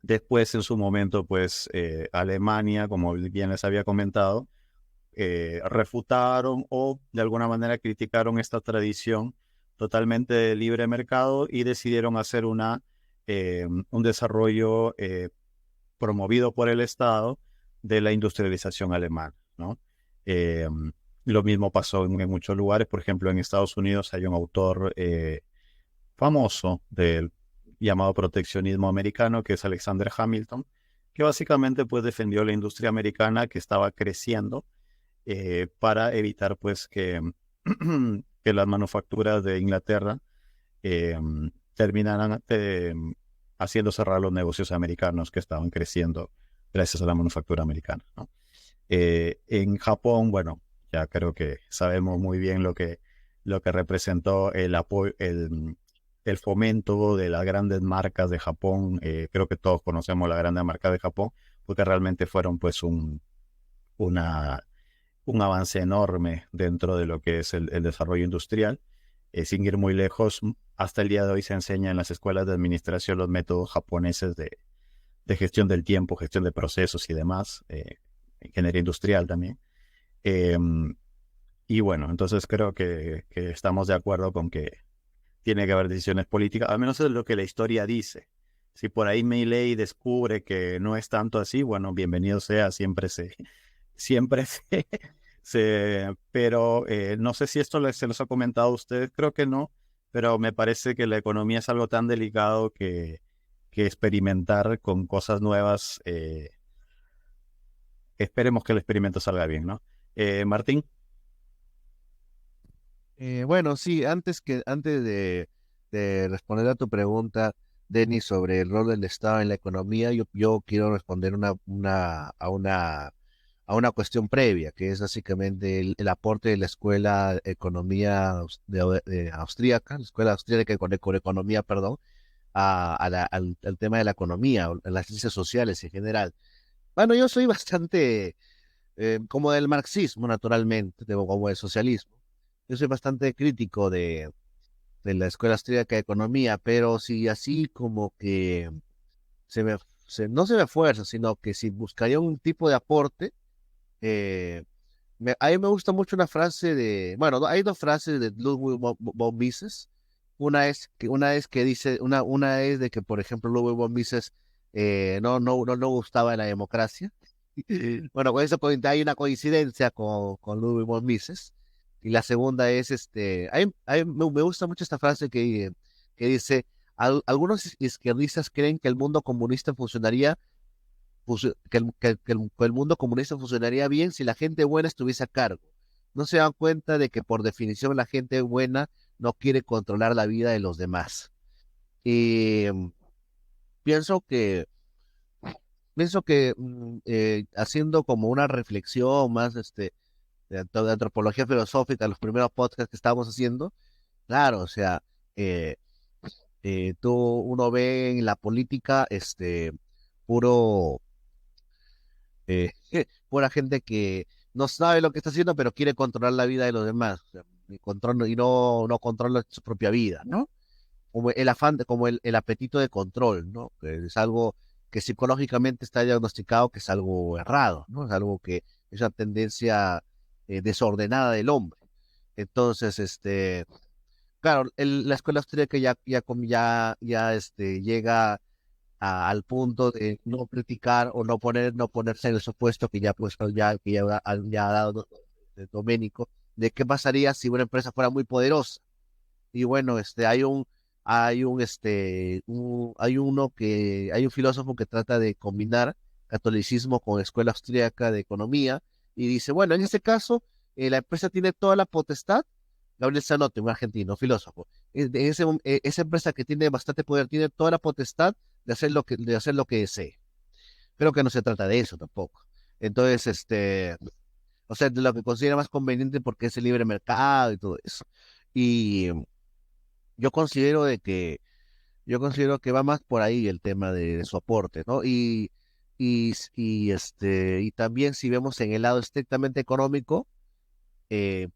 Después, en su momento, pues Alemania, como bien les había comentado, refutaron o de alguna manera criticaron esta tradición totalmente de libre mercado y decidieron hacer un desarrollo promovido por el Estado de la industrialización alemana, ¿no? Eh, lo mismo pasó en muchos lugares. Por ejemplo, en Estados Unidos hay un autor famoso del llamado proteccionismo americano, que es Alexander Hamilton, que básicamente pues defendió la industria americana que estaba creciendo para evitar pues que las manufacturas de Inglaterra terminaran haciendo cerrar los negocios americanos que estaban creciendo gracias a la manufactura americana, ¿no? En Japón, bueno, ya creo que sabemos muy bien lo que representó el fomento de las grandes marcas de Japón. Creo que todos conocemos las grandes marcas de Japón, porque realmente fueron pues una, un avance enorme dentro de lo que es el desarrollo industrial. Sin ir muy lejos, hasta el día de hoy se enseña en las escuelas de administración los métodos japoneses de gestión del tiempo, gestión de procesos y demás, ingeniería industrial también. Eh, Y bueno, entonces creo que estamos de acuerdo con que tiene que haber decisiones políticas, al menos es lo que la historia dice. Si por ahí Milei descubre que no es tanto así, bueno, bienvenido sea, siempre pero no sé si esto se los ha comentado a ustedes, creo que no, pero me parece que la economía es algo tan delicado que experimentar con cosas nuevas, esperemos que el experimento salga bien, ¿no? Martín. Bueno, sí, antes de responder a tu pregunta, Denis, sobre el rol del Estado en la economía, yo quiero responder a una cuestión previa, que es básicamente el aporte de la Escuela de Economía de Austríaca, la Escuela Austríaca de Economía, perdón, al tema de la economía, o a las ciencias sociales en general. Bueno, yo soy bastante como del marxismo, naturalmente, como del socialismo. Yo soy bastante crítico de la Escuela Austríaca de Economía, pero si así como que se me, no se me fuerza, sino que si buscaría un tipo de aporte, eh, a mí me gusta mucho una frase bueno, hay dos frases de Ludwig von Mises. Una es que dice, una es de que, por ejemplo, Ludwig von Mises no gustaba de la democracia. Bueno, con eso hay una coincidencia con Ludwig von Mises. Y la segunda es, me gusta mucho esta frase que dice, algunos izquierdistas creen que el mundo comunista que el mundo comunista funcionaría bien si la gente buena estuviese a cargo. No se dan cuenta de que por definición la gente buena no quiere controlar la vida de los demás. Y pienso que, haciendo como una reflexión más de antropología filosófica, los primeros podcasts que estábamos haciendo, claro, o sea, eh, uno ve en la política puro pura gente que no sabe lo que está haciendo, pero quiere controlar la vida de los demás, o sea, y no controla su propia vida, ¿no? Como el afán, como el apetito de control, ¿no? Que es algo que psicológicamente está diagnosticado que es algo errado, ¿no? Es algo que es una tendencia desordenada del hombre. Entonces, claro, la escuela austríaca llega al punto de no criticar o no ponerse en el supuesto que ya ha dado Doménico, de qué pasaría si una empresa fuera muy poderosa. Y bueno, hay un filósofo que trata de combinar catolicismo con escuela austríaca de economía y dice, bueno, en este caso, la empresa tiene toda la potestad. Gabriel Zanotti, un argentino, filósofo. Esa empresa que tiene bastante poder tiene toda la potestad de hacer lo que desee. Creo que no se trata de eso tampoco. Entonces, o sea, de lo que considera más conveniente porque es el libre mercado y todo eso. Y yo considero de que, yo considero que va más por ahí el tema de su aporte, ¿no? Y también si vemos en el lado estrictamente económico,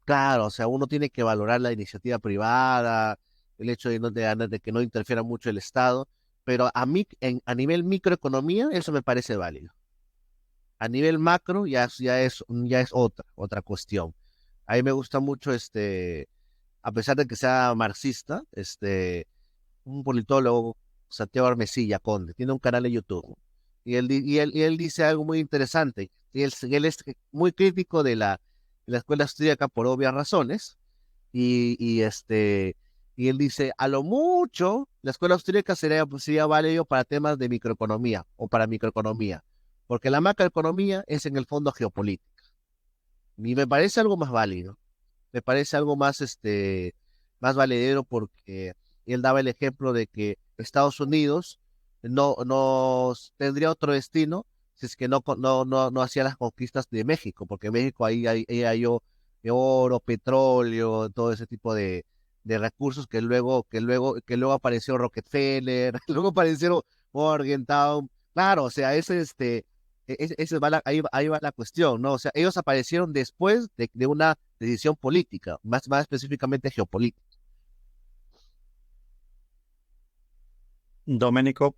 claro, o sea, uno tiene que valorar la iniciativa privada, el hecho de que no interfiera mucho el Estado, pero a nivel microeconomía eso me parece válido. A nivel macro ya es otra cuestión. A mí me gusta mucho, a pesar de que sea marxista, un politólogo, Santiago Armesilla Conde, tiene un canal de YouTube. Y él dice algo muy interesante. Él es muy crítico de la escuela austríaca por obvias razones. Y él dice, a lo mucho, la escuela austríaca sería válido para temas de microeconomía o para microeconomía, porque la macroeconomía es en el fondo geopolítica. Y me parece algo más válido, me parece algo más valedero porque él daba el ejemplo de que Estados Unidos no tendría otro destino si es que no hacía las conquistas de México, porque México ahí hay oro, petróleo, todo ese tipo de recursos que luego apareció Rockefeller, luego apareció Morgantown. Claro, o sea, ahí va la cuestión, ¿no? O sea, ellos aparecieron después de una decisión política, más específicamente geopolítica. Doménico.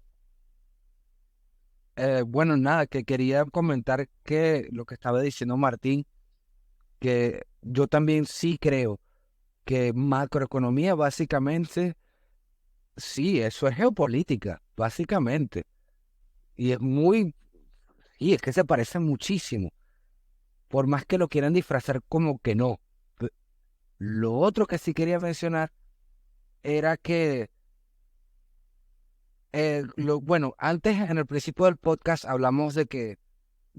Bueno, nada, que quería comentar que lo que estaba diciendo Martín, que yo también sí creo que macroeconomía básicamente, sí, eso es geopolítica, básicamente. Y es y es que se parece muchísimo, por más que lo quieran disfrazar como que no. Lo otro que sí quería mencionar era que, bueno, antes en el principio del podcast hablamos de que,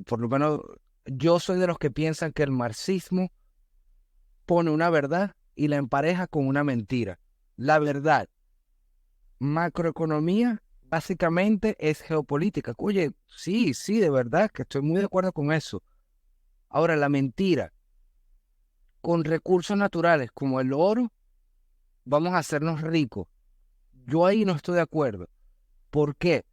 por lo menos, yo soy de los que piensan que el marxismo pone una verdad y la empareja con una mentira. La verdad, macroeconomía básicamente es geopolítica. Oye, sí, sí, de verdad que estoy muy de acuerdo con eso. Ahora, la mentira, con recursos naturales como el oro, vamos a hacernos ricos. Yo ahí no estoy de acuerdo. ¿Por qué?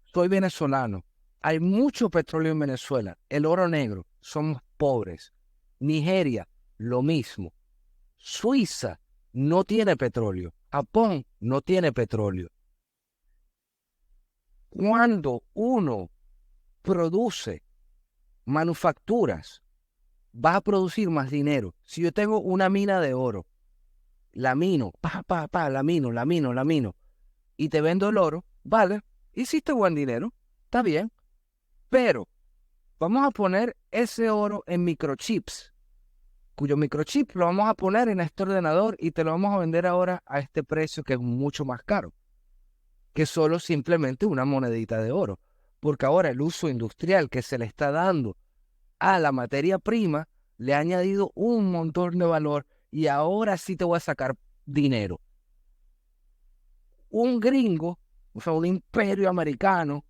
Soy venezolano. Hay mucho petróleo en Venezuela. El oro negro, somos pobres. Nigeria, lo mismo. Suiza no tiene petróleo. Japón no tiene petróleo. Cuando uno produce manufacturas, vas a producir más dinero. Si yo tengo una mina de oro, la mino, la mino, y te vendo el oro, vale, hiciste buen dinero, está bien, pero vamos a poner ese oro en microchips, cuyo microchip lo vamos a poner en este ordenador y te lo vamos a vender ahora a este precio que es mucho más caro que solo simplemente una monedita de oro, porque ahora el uso industrial que se le está dando a la materia prima le ha añadido un montón de valor y ahora sí te voy a sacar dinero. Un gringo, o sea, un imperio americano,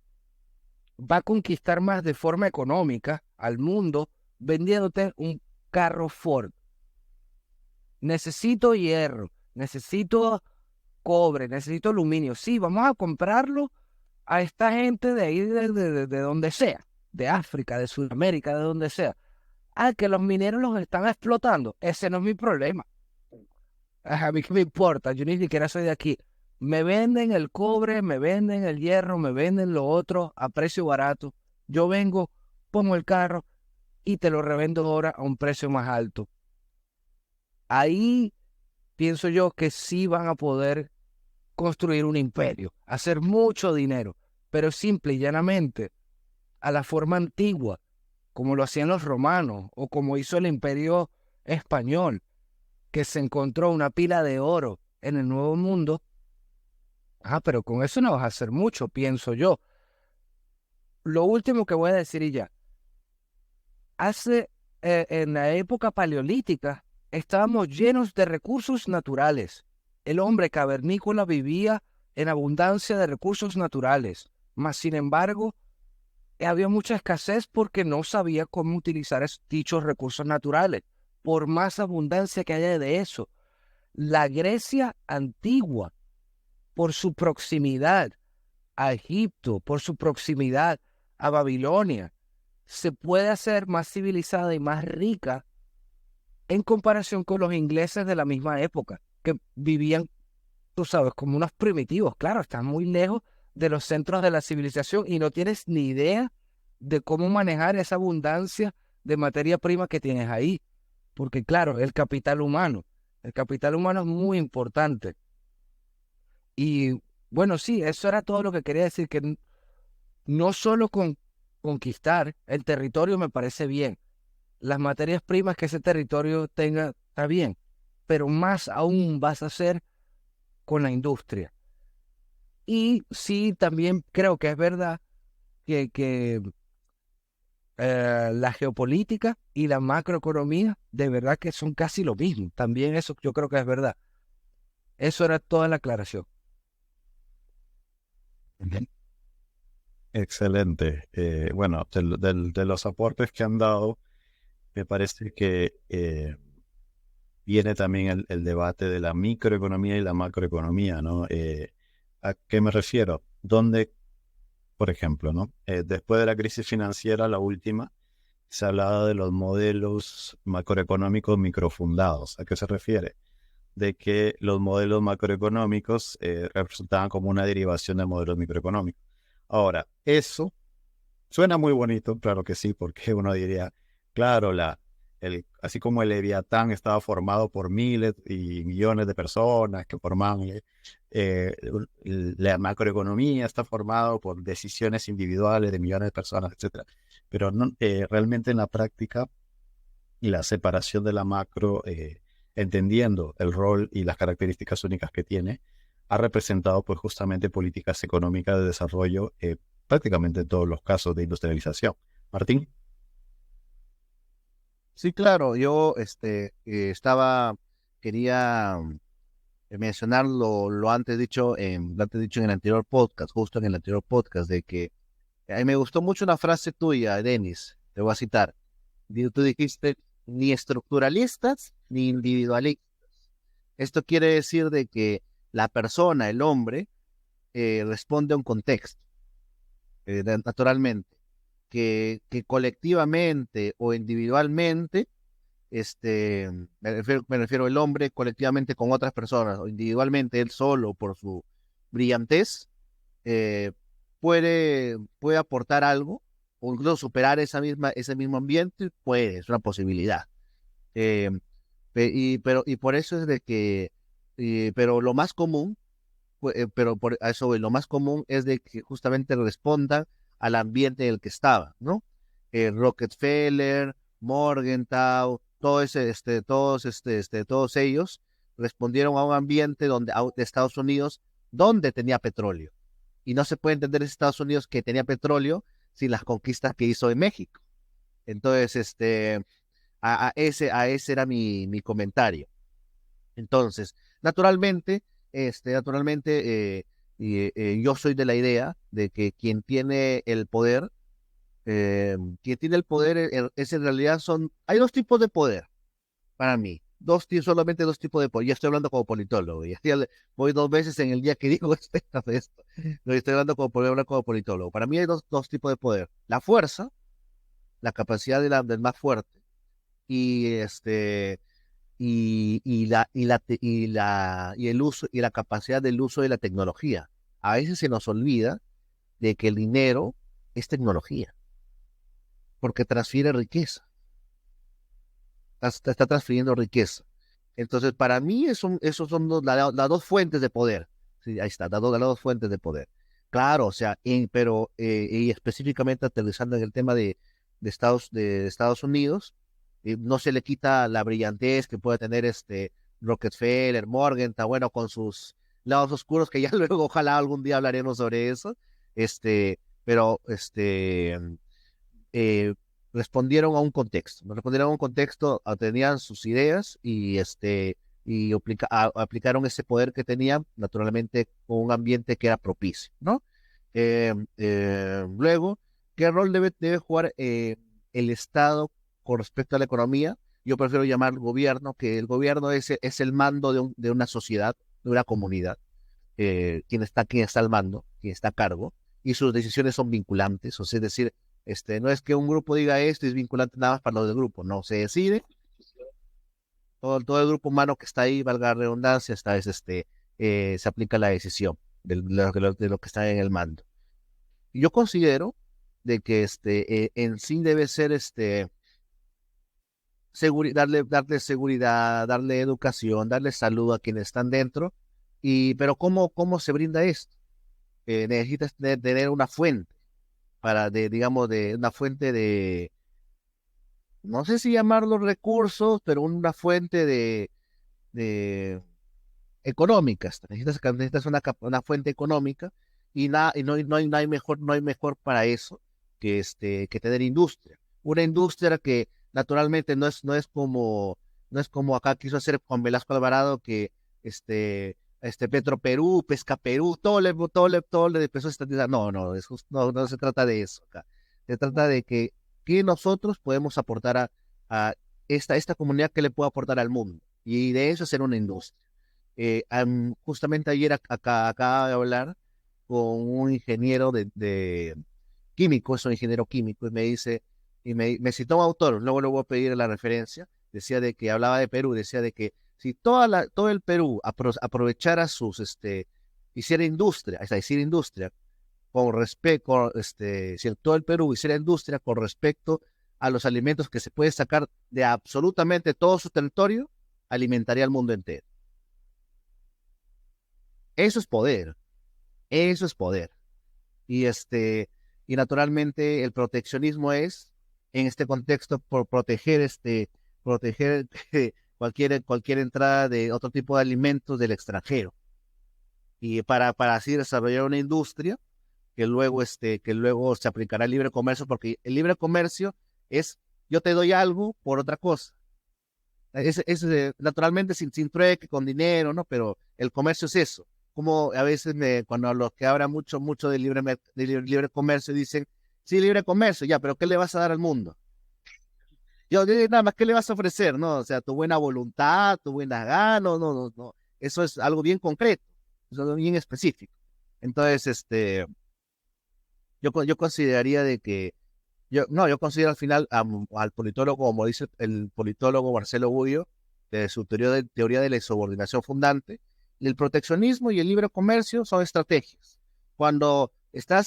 va a conquistar más de forma económica al mundo vendiéndote un carro Ford. Necesito hierro, necesito cobre, necesito aluminio. Sí, vamos a comprarlo a esta gente de ahí, de donde sea, de África, de Sudamérica, de donde sea. Ah, que los mineros los están explotando. Ese no es mi problema. A mí qué me importa, yo ni siquiera soy de aquí. Me venden el cobre, me venden el hierro, me venden lo otro a precio barato. Yo vengo, pongo el carro y te lo revendo ahora a un precio más alto. Ahí pienso yo que sí van a poder construir un imperio, hacer mucho dinero, pero simple y llanamente a la forma antigua, como lo hacían los romanos o como hizo el imperio español, que se encontró una pila de oro en el Nuevo Mundo. Pero con eso no vas a hacer mucho, pienso yo. Lo último que voy a decir y ya, en la época paleolítica estábamos llenos de recursos naturales. El hombre cavernícola vivía en abundancia de recursos naturales, mas sin embargo había mucha escasez porque no sabía cómo utilizar dichos recursos naturales, por más abundancia que haya de eso. La Grecia antigua, por su proximidad a Egipto, por su proximidad a Babilonia, se puede hacer más civilizada y más rica en comparación con los ingleses de la misma época, que vivían, tú sabes, como unos primitivos. Claro, están muy lejos de los centros de la civilización y no tienes ni idea de cómo manejar esa abundancia de materia prima que tienes ahí. Porque claro, el capital humano es muy importante. Y bueno, sí, eso era todo lo que quería decir, que no solo con conquistar el territorio me parece bien. Las materias primas que ese territorio tenga, está bien. Pero más aún vas a hacer con la industria. Y sí, también creo que es verdad que la geopolítica y la macroeconomía de verdad que son casi lo mismo. También eso yo creo que es verdad. Eso era toda la aclaración. Excelente. Bueno, de los aportes que han dado, me parece que viene también el debate de la microeconomía y la macroeconomía, ¿no? ¿A qué me refiero? Donde, por ejemplo, ¿no? Después de la crisis financiera, la última, se hablaba de los modelos macroeconómicos microfundados. ¿A qué se refiere? De que los modelos macroeconómicos resultaban como una derivación de modelos microeconómicos. Ahora, eso suena muy bonito, claro que sí, porque uno diría, claro, así como el Leviatán estaba formado por miles y millones de personas que forman la macroeconomía, está formado por decisiones individuales de millones de personas, etcétera. Pero no, realmente en la práctica, la separación de la macro, entendiendo el rol y las características únicas que tiene, ha representado pues justamente políticas económicas de desarrollo prácticamente en todos los casos de industrialización. Martín. Sí, claro, yo quería mencionar lo antes dicho en el anterior podcast, justo en el anterior podcast, de que a mí me gustó mucho una frase tuya, Denis, te voy a citar. Tú dijiste, ni estructuralistas ni individualistas. Esto quiere decir de que la persona, el hombre, responde a un contexto, naturalmente, que colectivamente o individualmente, me refiero el hombre colectivamente con otras personas o individualmente él solo por su brillantez, eh, puede aportar algo o incluso superar ese mismo ambiente, puede, es una posibilidad. Eh, y por eso es de que, pero lo más común, pero a eso voy, lo más común es de que justamente respondan al ambiente en el que estaba, ¿no? Rockefeller, Morgenthau, todos ellos respondieron a un ambiente de Estados Unidos donde tenía petróleo. Y no se puede entender Estados Unidos que tenía petróleo sin las conquistas que hizo en México. Entonces, a ese era mi comentario. Entonces, naturalmente, yo soy de la idea de que quien tiene el poder es en realidad hay dos tipos de poder para mí, solamente dos tipos de poder. Ya estoy hablando como politólogo, voy 2 veces en el día que digo esto, no estoy hablando hablar como politólogo. Para mí hay dos tipos de poder: la fuerza, la capacidad del más fuerte, y el uso y la capacidad del uso de la tecnología. A veces se nos olvida de que el dinero es tecnología, porque transfiere riqueza, está transfiriendo riqueza. Entonces, para mí, esos son las dos fuentes de poder. Sí, ahí está, las dos fuentes de poder. Claro, o sea, pero y específicamente aterrizando en el tema de Estados Unidos, no se le quita la brillantez que puede tener Rockefeller, Morgenthau, bueno, con sus lados oscuros, que ya luego ojalá algún día hablaremos sobre eso, pero eh, respondieron a un contexto, tenían sus ideas y aplicaron ese poder que tenían, naturalmente, con un ambiente que era propicio, ¿no? Luego, ¿qué rol debe jugar el Estado con respecto a la economía? Yo prefiero llamar gobierno, que el gobierno es el mando de una sociedad, de una comunidad, quien está al mando, quien está a cargo, y sus decisiones son vinculantes, o sea, es decir, no es que un grupo diga esto y es vinculante nada más para los del grupo, no, se decide, todo el grupo humano que está ahí, valga la redundancia, se aplica la decisión de lo que está en el mando. Y yo considero de que en sí debe ser darle seguridad, darle educación, darle salud a quienes están dentro, pero ¿cómo se brinda esto? Necesitas tener una fuente digamos, de una fuente no sé si llamarlo recursos, pero una fuente de económicas. Necesitas una fuente económica y no hay mejor para eso que tener industria. Una industria que naturalmente no es como acá quiso hacer Juan Velasco Alvarado, que Petroperú, Pesca Perú, todo le empezó a estatizar. No, no, no se trata de eso acá. Se trata de que nosotros podemos aportar a esta comunidad, que le puede aportar al mundo. Y de eso hacer una industria. Justamente ayer acaba de hablar con un ingeniero de químico, es un ingeniero químico, y me dice, y me citó un autor, luego le voy a pedir la referencia, decía de que hablaba de Perú, decía de que si todo el Perú aprovechara hiciera industria, es decir, industria, con respecto, si todo el Perú hiciera industria con respecto a los alimentos que se puede sacar de absolutamente todo su territorio, alimentaría al mundo entero. Eso es poder, eso es poder. Y, y naturalmente el proteccionismo es, en este contexto, por proteger cualquier entrada de otro tipo de alimentos del extranjero. Y para así desarrollar una industria que luego se aplicará el libre comercio, porque el libre comercio es yo te doy algo por otra cosa. Naturalmente sin trueque, con dinero, ¿no? Pero el comercio es eso. Como a veces cuando los que hablan mucho de libre comercio dicen, sí, libre comercio, ya, pero ¿qué le vas a dar al mundo? Yo nada más, ¿qué le vas a ofrecer? ¿No? O sea, tu buena voluntad, tu buena gana, no. Eso es algo bien concreto, es algo bien específico. Entonces, yo consideraría de que, yo considero al final al politólogo, como dice el politólogo Marcelo Gullo, de su teoría de la subordinación fundante, el proteccionismo y el libre comercio son estrategias. Cuando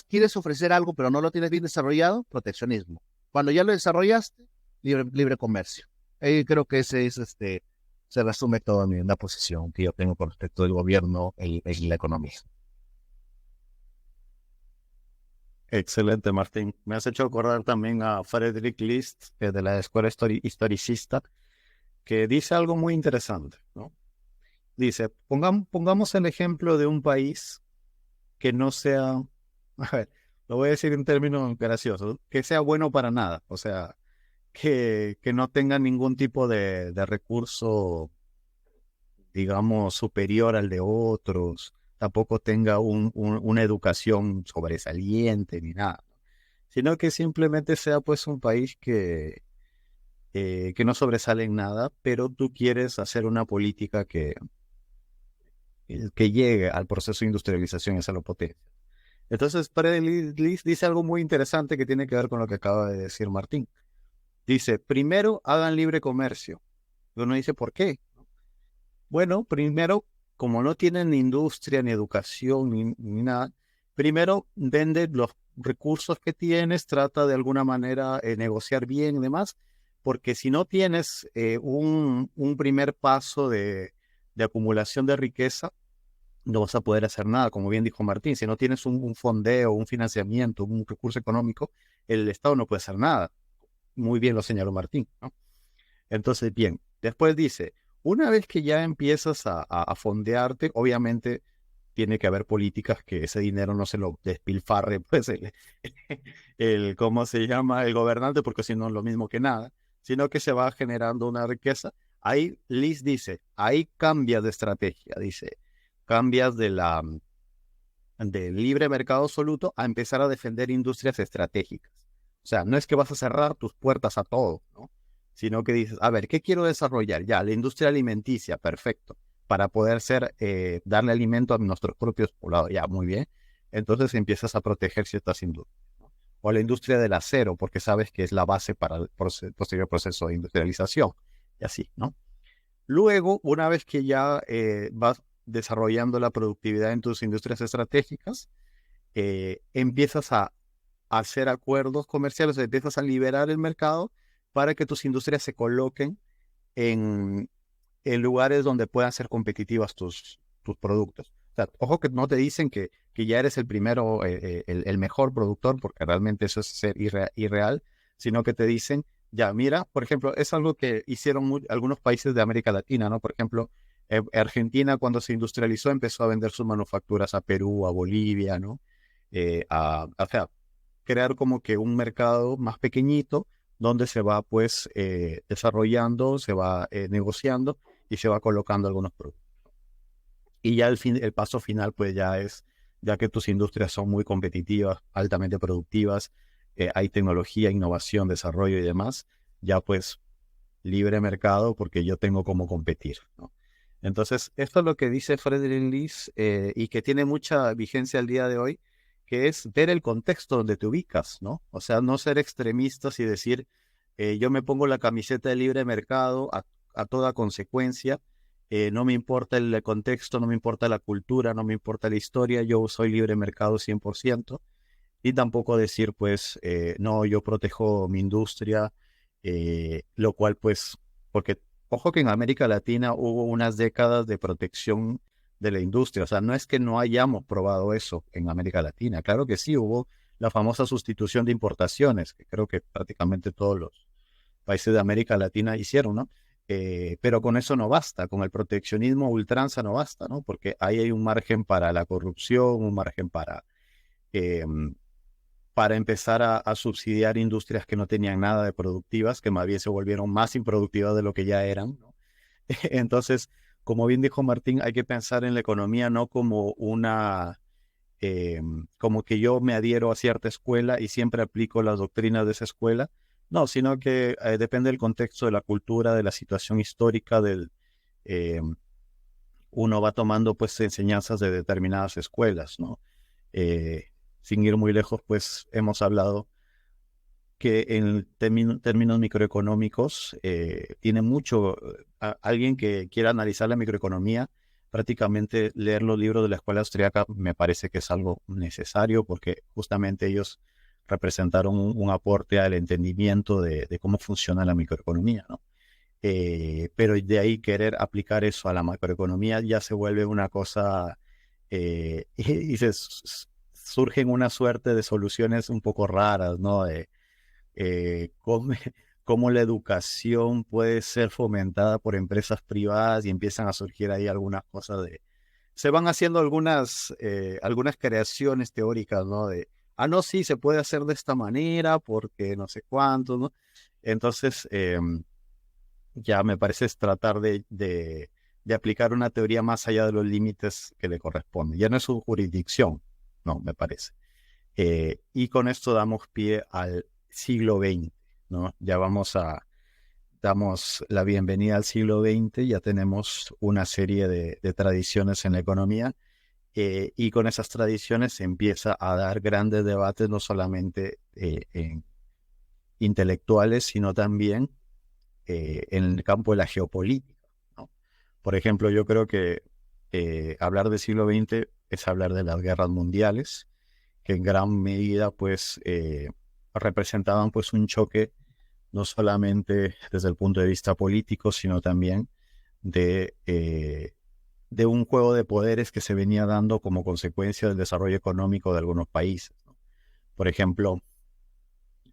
quieres ofrecer algo pero no lo tienes bien desarrollado, proteccionismo. Cuando ya lo desarrollaste, libre comercio. Ahí creo que se resume todo en la posición que yo tengo con respecto del gobierno y la economía. Excelente, Martín. Me has hecho acordar también a Frederick List, de la escuela historicista, que dice algo muy interesante, ¿no? Dice, pongamos el ejemplo de un país que no sea, a ver, lo voy a decir en términos graciosos, que sea bueno para nada, o sea, que no tenga ningún tipo de recurso, digamos, superior al de otros, tampoco tenga una educación sobresaliente ni nada, sino que simplemente sea pues un país que no sobresale en nada, pero tú quieres hacer una política que llegue al proceso de industrialización y hacerlo lo potencia. Entonces, Frederick List dice algo muy interesante que tiene que ver con lo que acaba de decir Martín. Dice, primero hagan libre comercio. Y uno dice, ¿por qué? Bueno, primero, como no tienen ni industria, ni educación, ni nada, primero vende los recursos que tienes, trata de alguna manera negociar bien y demás, porque si no tienes un primer paso de acumulación de riqueza, no vas a poder hacer nada, como bien dijo Martín. Si no tienes un fondeo, un financiamiento, un recurso económico, el Estado no puede hacer nada. Muy bien lo señaló Martín, ¿no? Entonces, bien, después dice, una vez que ya empiezas a fondearte, obviamente tiene que haber políticas que ese dinero no se lo despilfarre, pues, ¿cómo se llama? El gobernante, porque si no es lo mismo que nada, sino que se va generando una riqueza. Ahí Liz dice, ahí cambias de estrategia, dice, cambias del libre mercado absoluto a empezar a defender industrias estratégicas. O sea, no es que vas a cerrar tus puertas a todo, ¿no? Sino que dices, a ver, ¿qué quiero desarrollar? Ya, la industria alimenticia, perfecto, para poder darle alimento a nuestros propios poblados, ya, muy bien. Entonces empiezas a proteger ciertas industrias, ¿no? O la industria del acero, porque sabes que es la base para el posterior proceso de industrialización, y así, ¿no? Luego, una vez que ya vas desarrollando la productividad en tus industrias estratégicas, empiezas a hacer acuerdos comerciales, empiezas a liberar el mercado para que tus industrias se coloquen en lugares donde puedan ser competitivas tus productos. O sea, ojo que no te dicen que ya eres el primero, el mejor productor, porque realmente eso es ser irreal, sino que te dicen, ya, mira, por ejemplo, es algo que hicieron algunos países de América Latina, ¿no? Por ejemplo, Argentina cuando se industrializó empezó a vender sus manufacturas a Perú, a Bolivia, ¿no? O sea, crear como que un mercado más pequeñito donde se va pues desarrollando, se va negociando y se va colocando algunos productos. Y ya el paso final pues ya que tus industrias son muy competitivas, altamente productivas, hay tecnología, innovación, desarrollo y demás, ya pues libre mercado porque yo tengo cómo competir, ¿no? Entonces, esto es lo que dice Frederick List y que tiene mucha vigencia al día de hoy, que es ver el contexto donde te ubicas, ¿no? O sea, no ser extremistas y decir, yo me pongo la camiseta de libre mercado a toda consecuencia, no me importa el contexto, no me importa la cultura, no me importa la historia, yo soy libre mercado 100%, y tampoco decir, pues, no, yo protejo mi industria, lo cual, pues, porque, ojo que en América Latina hubo unas décadas de protección de la industria, o sea, no es que no hayamos probado eso en América Latina, claro que sí, hubo la famosa sustitución de importaciones, que creo que prácticamente todos los países de América Latina hicieron, ¿no? Pero con eso no basta, con el proteccionismo a ultranza no basta, ¿no? Porque ahí hay un margen para la corrupción, un margen eh, para empezar a subsidiar industrias que no tenían nada de productivas, que más bien se volvieron más improductivas de lo que ya eran, ¿no? Entonces, como bien dijo Martín, hay que pensar en la economía no como como que yo me adhiero a cierta escuela y siempre aplico las doctrinas de esa escuela, no, sino que depende del contexto, de la cultura, de la situación histórica, eh, uno va tomando pues enseñanzas de determinadas escuelas, ¿no? Eh, Sin ir muy lejos, pues hemos hablado que en términos microeconómicos tiene mucho, alguien que quiera analizar la microeconomía, prácticamente leer los libros de la escuela austríaca me parece que es algo necesario porque justamente ellos representaron un aporte al entendimiento de cómo funciona la microeconomía, ¿no? Pero de ahí querer aplicar eso a la macroeconomía ya se vuelve una cosa y surgen una suerte de soluciones un poco raras, ¿no? Cómo, cómo la educación puede ser fomentada por empresas privadas y empiezan a surgir ahí algunas cosas se van haciendo algunas creaciones teóricas, ¿no? No, sí, se puede hacer de esta manera porque no sé cuánto, ¿no? Entonces, ya me parece es tratar de aplicar una teoría más allá de los límites que le corresponden. Ya no es su jurisdicción, no, me parece. Y con esto damos pie al siglo XX, ¿no? Damos la bienvenida al siglo XX, ya tenemos una serie de tradiciones en la economía, y con esas tradiciones se empieza a dar grandes debates, no solamente intelectuales, sino también en el campo de la geopolítica, ¿no? Por ejemplo, yo creo que hablar del siglo XX es hablar de las guerras mundiales, que en gran medida pues representaban pues un choque no solamente desde el punto de vista político, sino también de, eh, de un juego de poderes que se venía dando como consecuencia del desarrollo económico de algunos países, ¿no? Por ejemplo,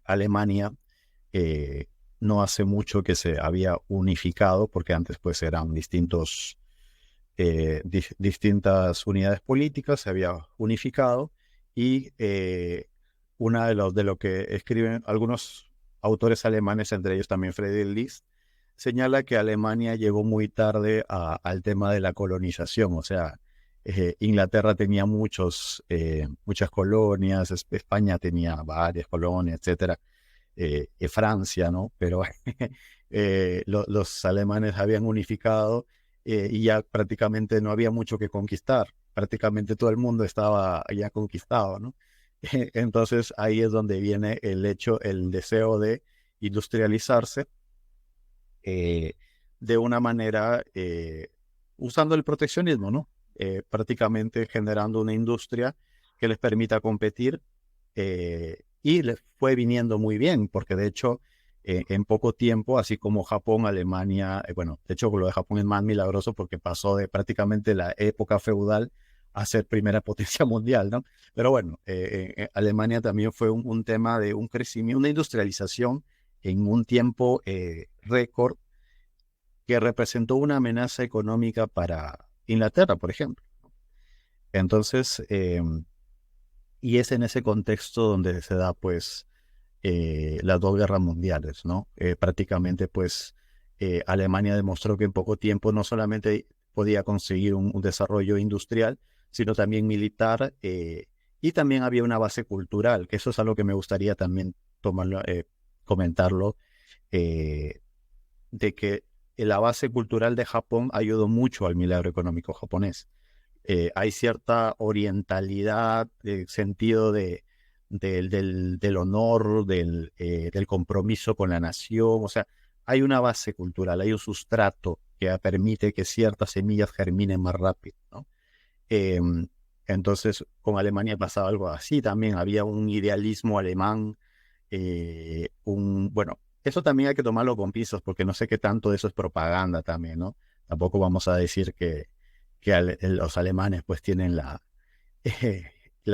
Alemania eh, no hace mucho que se había unificado, porque antes pues eran distintas unidades políticas, se había unificado y una de lo que escriben algunos autores alemanes, entre ellos también Friedrich List, señala que Alemania llegó muy tarde al tema de la colonización, o sea, Inglaterra tenía muchas colonias, España tenía varias colonias, etcétera, Francia, ¿no? Pero los alemanes habían unificado y ya prácticamente no había mucho que conquistar, prácticamente todo el mundo estaba ya conquistado, ¿no? Entonces ahí es donde viene el deseo de industrializarse eh, de una manera usando el proteccionismo, ¿no? Prácticamente generando una industria que les permita competir y les fue viniendo muy bien, porque de hecho en poco tiempo, así como Japón, Alemania, bueno, de hecho lo de Japón es más milagroso porque pasó de prácticamente la época feudal a ser primera potencia mundial, ¿no? Pero bueno, Alemania también fue un tema de un crecimiento, una industrialización en un tiempo récord que representó una amenaza económica para Inglaterra, por ejemplo. Entonces, y es en ese contexto donde se da, pues, las dos guerras mundiales, ¿no? Prácticamente, pues, Alemania demostró que en poco tiempo no solamente podía conseguir un desarrollo industrial, sino también militar, y también había una base cultural, que eso es algo que me gustaría también comentarlo, eh, de que la base cultural de Japón ayudó mucho al milagro económico japonés. Hay cierta orientalidad, sentido del honor, del compromiso con la nación, o sea, hay una base cultural, hay un sustrato que permite que ciertas semillas germinen más rápido, ¿no? Eh, Entonces, con Alemania pasaba algo así también, había un idealismo alemán, bueno, eso también hay que tomarlo con pinzas, porque no sé qué tanto de eso es propaganda también, ¿no? Tampoco vamos a decir que los alemanes pues tienen la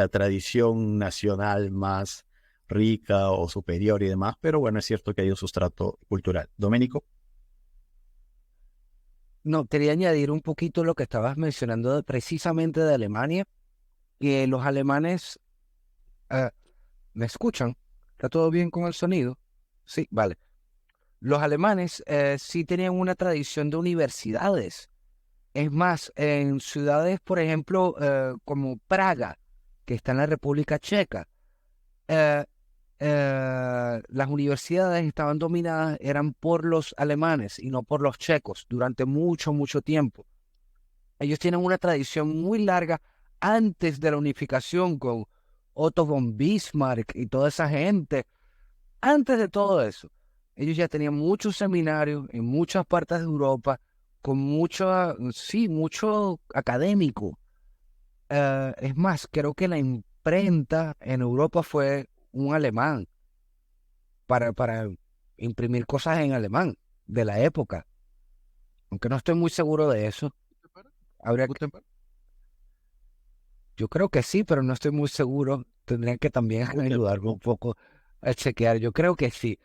tradición nacional más rica o superior y demás, pero bueno, es cierto que hay un sustrato cultural. Doménico. No, quería añadir un poquito lo que estabas mencionando precisamente de Alemania, que los alemanes, ah, ¿me escuchan? ¿Está todo bien con el sonido? Sí, vale. Los alemanes sí tenían una tradición de universidades. Es más, en ciudades, por ejemplo, como Praga, que está en la República Checa, eh, las universidades estaban dominadas, eran por los alemanes y no por los checos durante mucho, mucho tiempo. Ellos tienen una tradición muy larga antes de la unificación con Otto von Bismarck y toda esa gente. Antes de todo eso, ellos ya tenían muchos seminarios en muchas partes de Europa con mucho, sí, mucho académico. Es más, creo que la imprenta en Europa fue un alemán para imprimir cosas en alemán de la época. Aunque no estoy muy seguro de eso. Habría que, yo creo que sí, pero no estoy muy seguro. Tendrían que también ayudarme un poco a chequear. Yo creo que sí.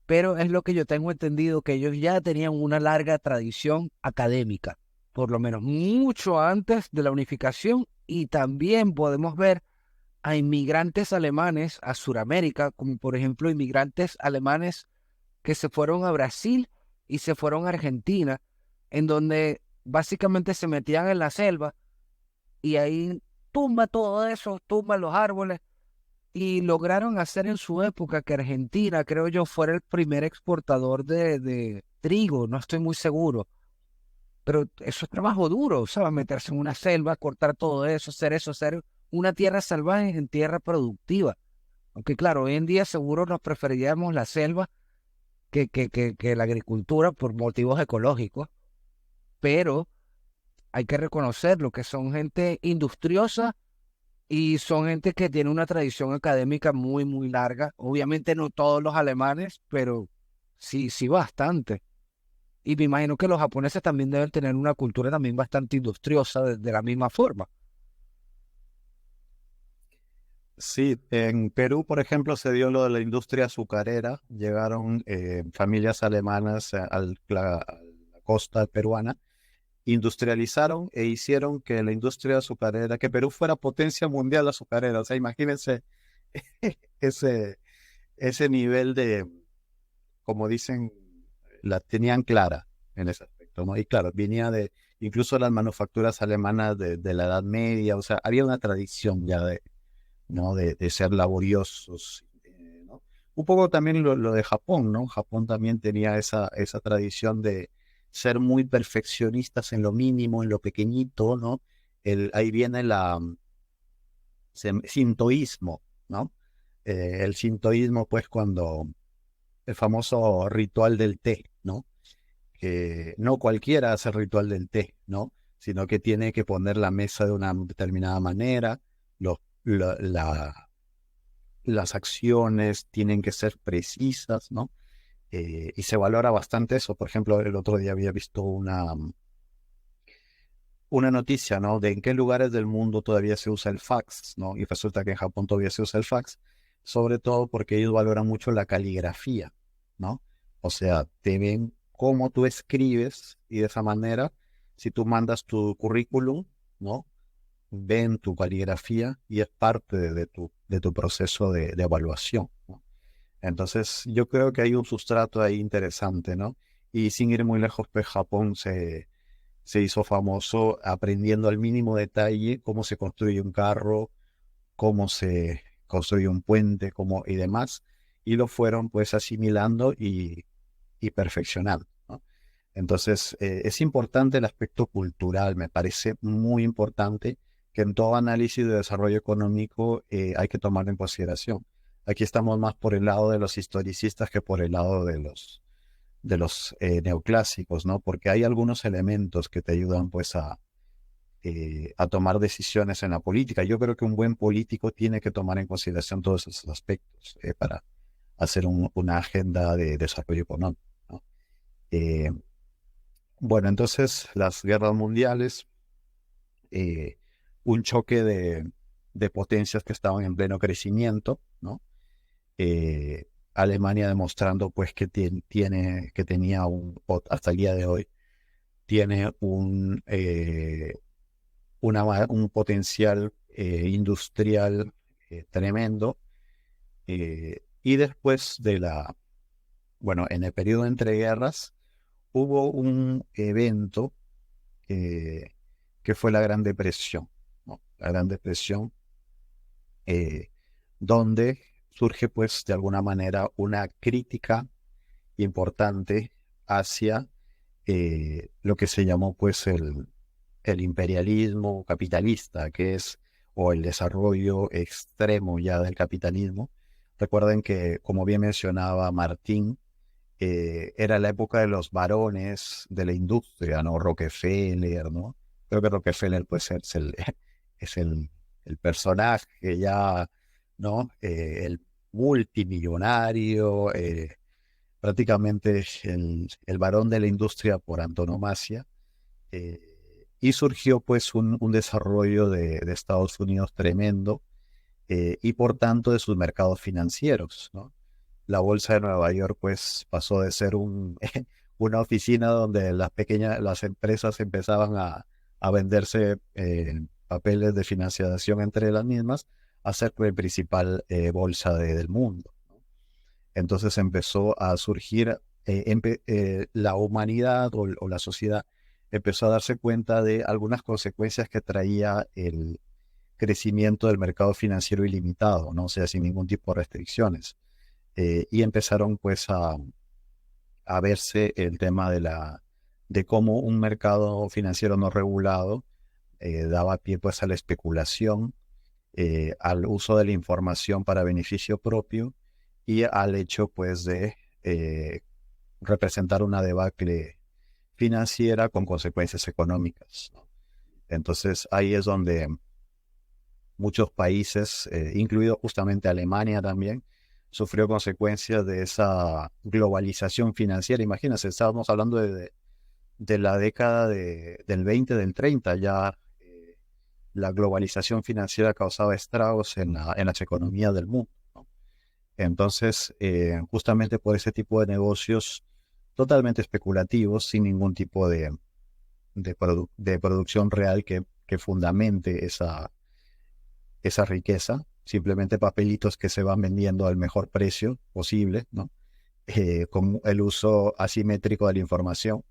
Pero es lo que yo tengo entendido, que ellos ya tenían una larga tradición académica, por lo menos mucho antes de la unificación, y también podemos ver a inmigrantes alemanes a Sudamérica, como por ejemplo inmigrantes alemanes que se fueron a Brasil y se fueron a Argentina, en donde básicamente se metían en la selva y ahí tumba todo eso, tumba los árboles y lograron hacer en su época que Argentina, creo yo, fuera el primer exportador de trigo, no estoy muy seguro, pero eso es trabajo duro, ¿sabes? Meterse en una selva, cortar todo eso, hacer una tierra salvaje en tierra productiva. Aunque claro, hoy en día seguro nos preferiríamos la selva que la agricultura por motivos ecológicos, pero hay que reconocerlo, que son gente industriosa y son gente que tiene una tradición académica muy, muy larga. Obviamente no todos los alemanes, pero sí, sí bastante. Y me imagino que los japoneses también deben tener una cultura también bastante industriosa de la misma forma. Sí, en Perú, por ejemplo, se dio lo de la industria azucarera. Llegaron familias alemanas a la costa peruana, industrializaron e hicieron que la industria azucarera, que Perú fuera potencia mundial azucarera. O sea, imagínense ese, ese nivel de, como dicen, la tenían clara en ese aspecto, ¿no? Y claro, venía de incluso las manufacturas alemanas de la Edad Media. O sea, había una tradición ya de, ¿no? De ser laboriosos, ¿no? Un poco también lo de Japón, ¿no? Japón también tenía esa tradición de ser muy perfeccionistas en lo mínimo, en lo pequeñito, ¿no? Ahí viene sintoísmo, ¿no? El sintoísmo, pues, cuando el famoso ritual del té, ¿no? Que no cualquiera hace el ritual del té, ¿no? Sino que tiene que poner la mesa de una determinada manera, los, las acciones tienen que ser precisas, ¿no? Y se valora bastante eso. Por ejemplo, el otro día había visto una noticia, ¿no? De en qué lugares del mundo todavía se usa el fax, ¿no? Y resulta que en Japón todavía se usa el fax, sobre todo porque ellos valoran mucho la caligrafía, ¿no? O sea, te ven cómo tú escribes y de esa manera, si tú mandas tu currículum, ¿no? Ven tu caligrafía y es parte de tu proceso de evaluación, ¿no? Entonces, yo creo que hay un sustrato ahí interesante, ¿no? Y sin ir muy lejos, pues Japón se hizo famoso aprendiendo al mínimo detalle cómo se construye un carro, cómo se construye un puente, y demás, y lo fueron pues asimilando y perfeccionando, ¿no? Entonces, es importante el aspecto cultural, me parece muy importante que en todo análisis de desarrollo económico hay que tomar en consideración. Aquí estamos más por el lado de los historicistas que por el lado de los neoclásicos, ¿no? Porque hay algunos elementos que te ayudan pues a a tomar decisiones en la política. Yo creo que un buen político tiene que tomar en consideración todos esos aspectos para hacer una agenda de desarrollo económico, ¿no? Eh, bueno, entonces las guerras mundiales, un choque de potencias que estaban en pleno crecimiento, ¿no? Alemania demostrando pues que que tenía hasta el día de hoy, tiene un potencial industrial tremendo. Y después bueno, en el periodo entre guerras, hubo un evento que fue la Gran Depresión, ¿no? La Gran Depresión, eh, donde surge pues de alguna manera una crítica importante hacia lo que se llamó pues el imperialismo capitalista, o el desarrollo extremo ya del capitalismo. Recuerden que, como bien mencionaba Martín, era la época de los varones de la industria, ¿no? Rockefeller, ¿no? Creo que Rockefeller pues es el personaje ya, ¿no? El multimillonario, prácticamente el varón de la industria por antonomasia. Y surgió pues un desarrollo de Estados Unidos tremendo, y por tanto de sus mercados financieros, ¿no? La bolsa de Nueva York pues pasó de ser una oficina donde las empresas empezaban a venderse papeles de financiación entre las mismas, a ser la principal bolsa del mundo, ¿no? Entonces empezó a surgir, la humanidad o la sociedad empezó a darse cuenta de algunas consecuencias que traía el crecimiento del mercado financiero ilimitado, ¿no? O sea, sin ningún tipo de restricciones. Y empezaron pues a verse el tema de cómo un mercado financiero no regulado daba pie pues a la especulación, al uso de la información para beneficio propio y al hecho pues de representar una debacle financiera con consecuencias económicas, ¿no? Entonces ahí es donde muchos países, incluido justamente Alemania también, sufrió consecuencias de esa globalización financiera. Imagínense, estábamos hablando de la década del 20, del 30, ya la globalización financiera causaba estragos en las economías del mundo, ¿no? Entonces, justamente por ese tipo de negocios totalmente especulativos, sin ningún tipo de producción real que fundamente esa riqueza, simplemente papelitos que se van vendiendo al mejor precio posible, ¿no? Con el uso asimétrico de la información.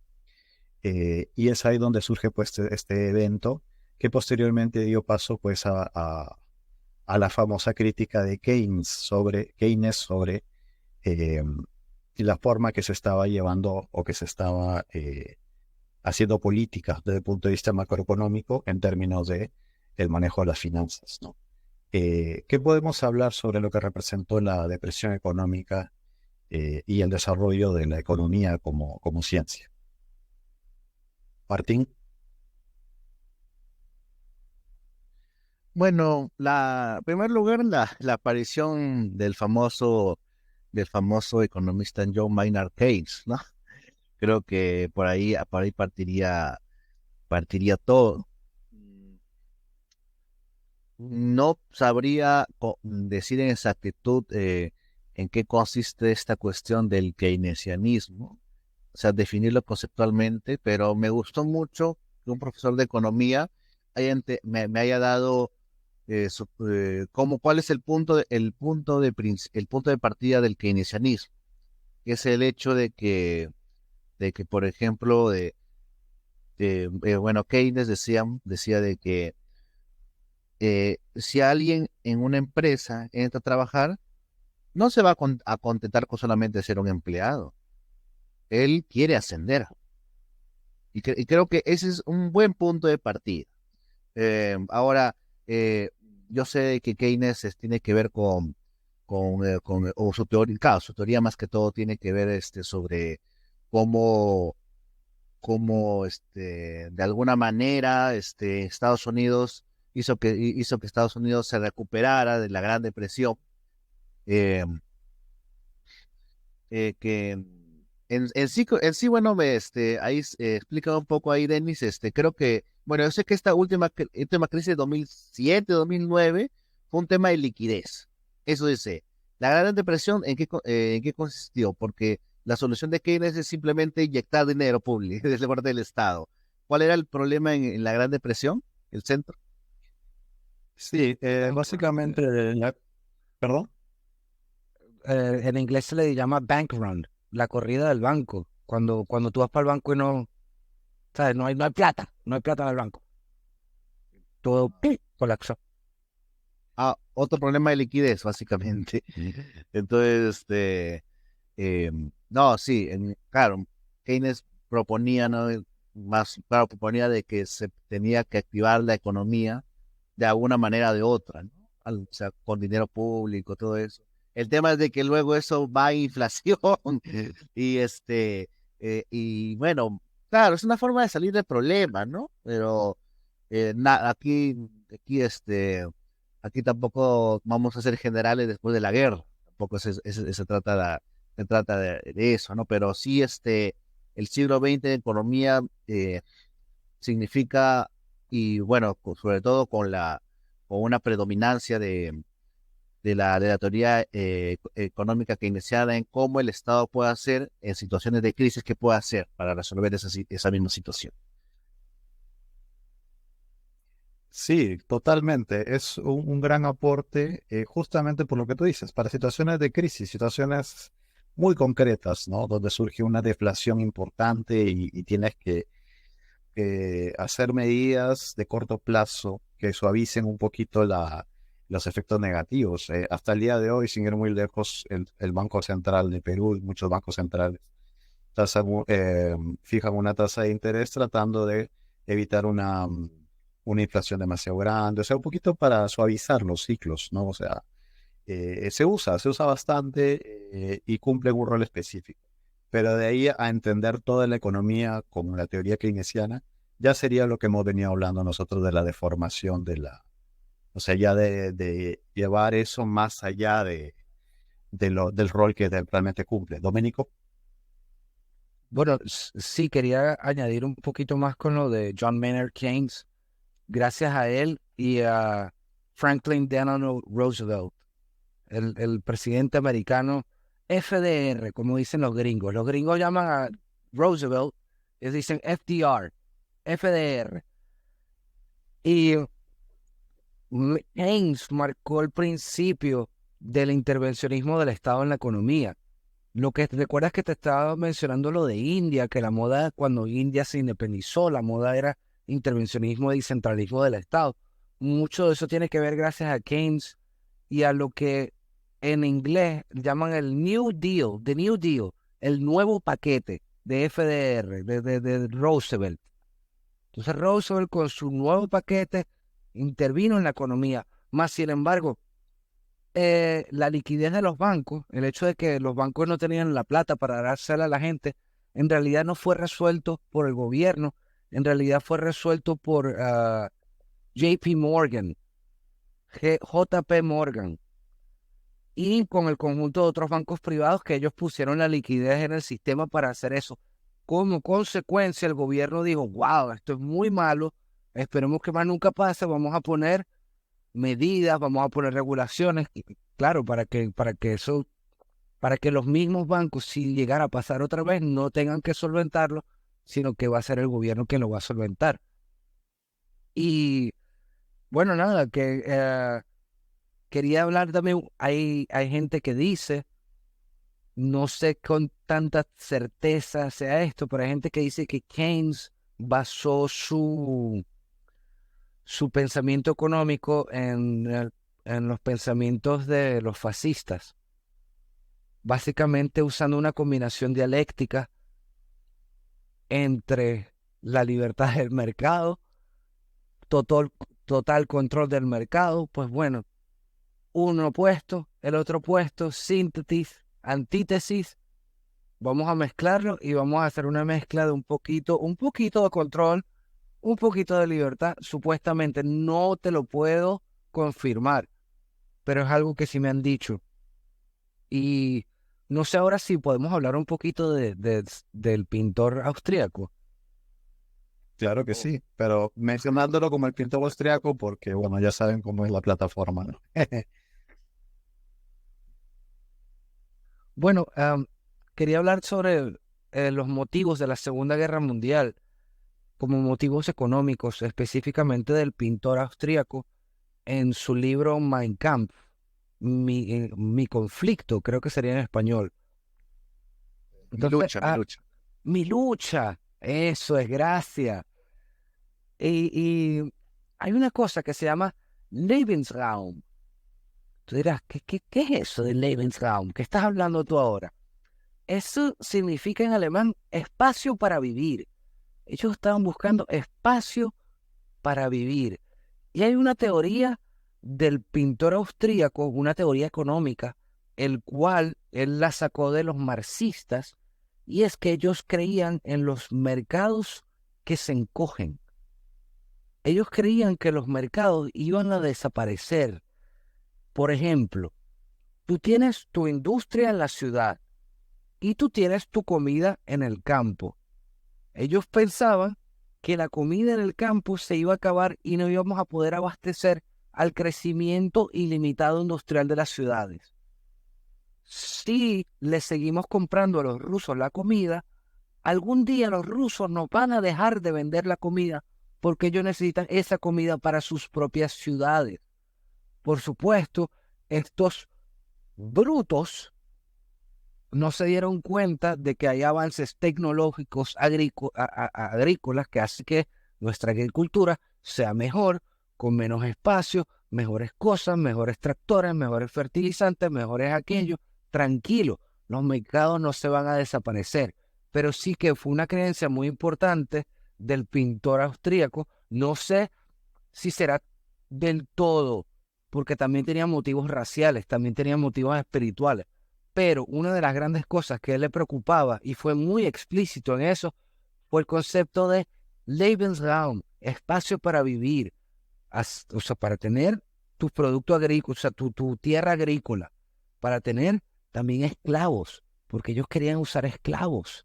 Y es ahí donde surge pues este evento, que posteriormente dio paso pues a la famosa crítica de Keynes sobre eh, la forma que se estaba llevando o que se estaba haciendo política desde el punto de vista macroeconómico en términos de el manejo de las finanzas, ¿no? ¿Qué podemos hablar sobre lo que representó la depresión económica y el desarrollo de la economía como ciencia? Martín. Bueno, en primer lugar, la aparición del famoso economista John Maynard Keynes, ¿no? Creo que por ahí partiría todo. No sabría decir en exactitud en qué consiste esta cuestión del keynesianismo, o sea, definirlo conceptualmente, pero me gustó mucho que un profesor de economía me haya dado cuál es el punto de partida del keynesianismo, que es el hecho de que por ejemplo, bueno, Keynes decía de que si alguien en una empresa entra a trabajar, no se va a contentar con solamente ser un empleado. Él quiere ascender. Y creo que ese es un buen punto de partida. Ahora, yo sé que Keynes tiene que ver o su teoría, claro, su teoría más que todo tiene que ver sobre cómo como de alguna manera Estados Unidos hizo que Estados Unidos se recuperara de la Gran Depresión, eh, que en sí, bueno, ahí explica un poco ahí, Denis, creo que, bueno, yo sé que esta última crisis de 2007, 2009 fue un tema de liquidez. Eso dice, la Gran Depresión, ¿en qué consistió? Porque la solución de Keynes es simplemente inyectar dinero público desde parte del Estado. ¿Cuál era el problema en la Gran Depresión? ¿El centro? Sí, básicamente, perdón. En inglés se le llama bank run, la corrida del banco. Cuando tú vas para el banco y no, ¿sabes? No hay plata, no hay plata en el banco. Todo colapsó. Ah, otro problema de liquidez, básicamente. Entonces, no, sí, claro, Keynes proponía, ¿no? Más, claro, proponía de que se tenía que activar la economía de alguna manera o de otra, ¿no? O sea, con dinero público, todo eso. El tema es de que luego eso va a inflación y y bueno, claro, es una forma de salir del problema, ¿no? Pero aquí aquí tampoco vamos a ser generales después de la guerra, tampoco se trata de eso, ¿no? Pero sí, el siglo XX de economía significa, y bueno, sobre todo con una predominancia de la teoría económica keynesiana en cómo el Estado puede hacer en situaciones de crisis, que puede hacer para resolver esa misma situación. Sí, totalmente. Es un gran aporte, justamente por lo que tú dices, para situaciones de crisis, situaciones muy concretas, ¿no? Donde surge una deflación importante y tienes que hacer medidas de corto plazo que suavicen un poquito los efectos negativos. Hasta el día de hoy, sin ir muy lejos, el Banco Central de Perú y muchos bancos centrales fijan una tasa de interés tratando de evitar una inflación demasiado grande, o sea, un poquito para suavizar los ciclos, ¿no? O sea, se usa bastante y cumple un rol específico. Pero de ahí a entender toda la economía como la teoría keynesiana, ya sería lo que hemos venido hablando nosotros de la deformación o sea, ya de llevar eso más allá del rol que realmente cumple. Domenico. Bueno, sí, quería añadir un poquito más con lo de John Maynard Keynes. Gracias a él y a Franklin Delano Roosevelt, el presidente americano, FDR, como dicen los gringos. Los gringos llaman a Roosevelt, ellos dicen FDR, FDR. Y Keynes marcó el principio del intervencionismo del Estado en la economía. Lo que recuerdas que te estaba mencionando lo de India, que la moda, cuando India se independizó, la moda era intervencionismo y centralismo del Estado. Mucho de eso tiene que ver gracias a Keynes y a lo que en inglés llaman el New Deal, the New Deal, el nuevo paquete de FDR, de Roosevelt. Entonces Roosevelt con su nuevo paquete intervino en la economía, más sin embargo, la liquidez de los bancos, el hecho de que los bancos no tenían la plata para dársela a la gente, en realidad no fue resuelto por el gobierno, en realidad fue resuelto por JP Morgan, JP Morgan, y con el conjunto de otros bancos privados que ellos pusieron la liquidez en el sistema para hacer eso. Como consecuencia, el gobierno dijo, wow, esto es muy malo, esperemos que más nunca pase, vamos a poner medidas, vamos a poner regulaciones, claro, para que los mismos bancos, si llegara a pasar otra vez, no tengan que solventarlo, sino que va a ser el gobierno quien lo va a solventar. Y bueno, nada, que quería hablar también, hay gente que dice, no sé con tanta certeza sea esto, pero hay gente que dice que Keynes basó su pensamiento económico en los pensamientos de los fascistas, básicamente usando una combinación dialéctica entre la libertad del mercado, total, total control del mercado, pues bueno, uno opuesto, el otro opuesto, síntesis, antítesis, vamos a mezclarlo y vamos a hacer una mezcla de un poquito de control, un poquito de libertad. Supuestamente no te lo puedo confirmar, pero es algo que sí me han dicho. Y no sé ahora si podemos hablar un poquito del pintor austríaco. Claro que sí, pero mencionándolo como el pintor austriaco porque, bueno, ya saben cómo es la plataforma, ¿no? Bueno, quería hablar sobre los motivos de la Segunda Guerra Mundial, como motivos económicos, específicamente del pintor austríaco en su libro Mein Kampf, mi conflicto, creo que sería en español. Mi Entonces, lucha, mi lucha. mi lucha, eso es, gracias. Y hay una cosa que se llama Lebensraum. Tú dirás, ¿qué es eso de Lebensraum? ¿Qué estás hablando tú ahora? Eso significa en alemán espacio para vivir. Ellos estaban buscando espacio para vivir. Y hay una teoría del pintor austríaco, una teoría económica, el cual él la sacó de los marxistas, y es que ellos creían en los mercados que se encogen. Ellos creían que los mercados iban a desaparecer. Por ejemplo, tú tienes tu industria en la ciudad y tú tienes tu comida en el campo. Ellos pensaban que la comida en el campo se iba a acabar y no íbamos a poder abastecer al crecimiento ilimitado industrial de las ciudades. Si le seguimos comprando a los rusos la comida, algún día los rusos nos van a dejar de vender la comida porque ellos necesitan esa comida para sus propias ciudades. Por supuesto, estos brutos no se dieron cuenta de que hay avances tecnológicos agrícolas que hacen que nuestra agricultura sea mejor, con menos espacio, mejores cosas, mejores tractores, mejores fertilizantes, mejores aquello. Tranquilo, los mercados no se van a desaparecer, pero sí que fue una creencia muy importante del pintor austríaco. No sé si será del todo, porque también tenía motivos raciales, también tenía motivos espirituales. Pero una de las grandes cosas que a él le preocupaba, y fue muy explícito en eso, fue el concepto de Lebensraum, espacio para vivir, o sea, para tener tus productos agrícolas, o sea, tu tierra agrícola, para tener también esclavos, porque ellos querían usar esclavos,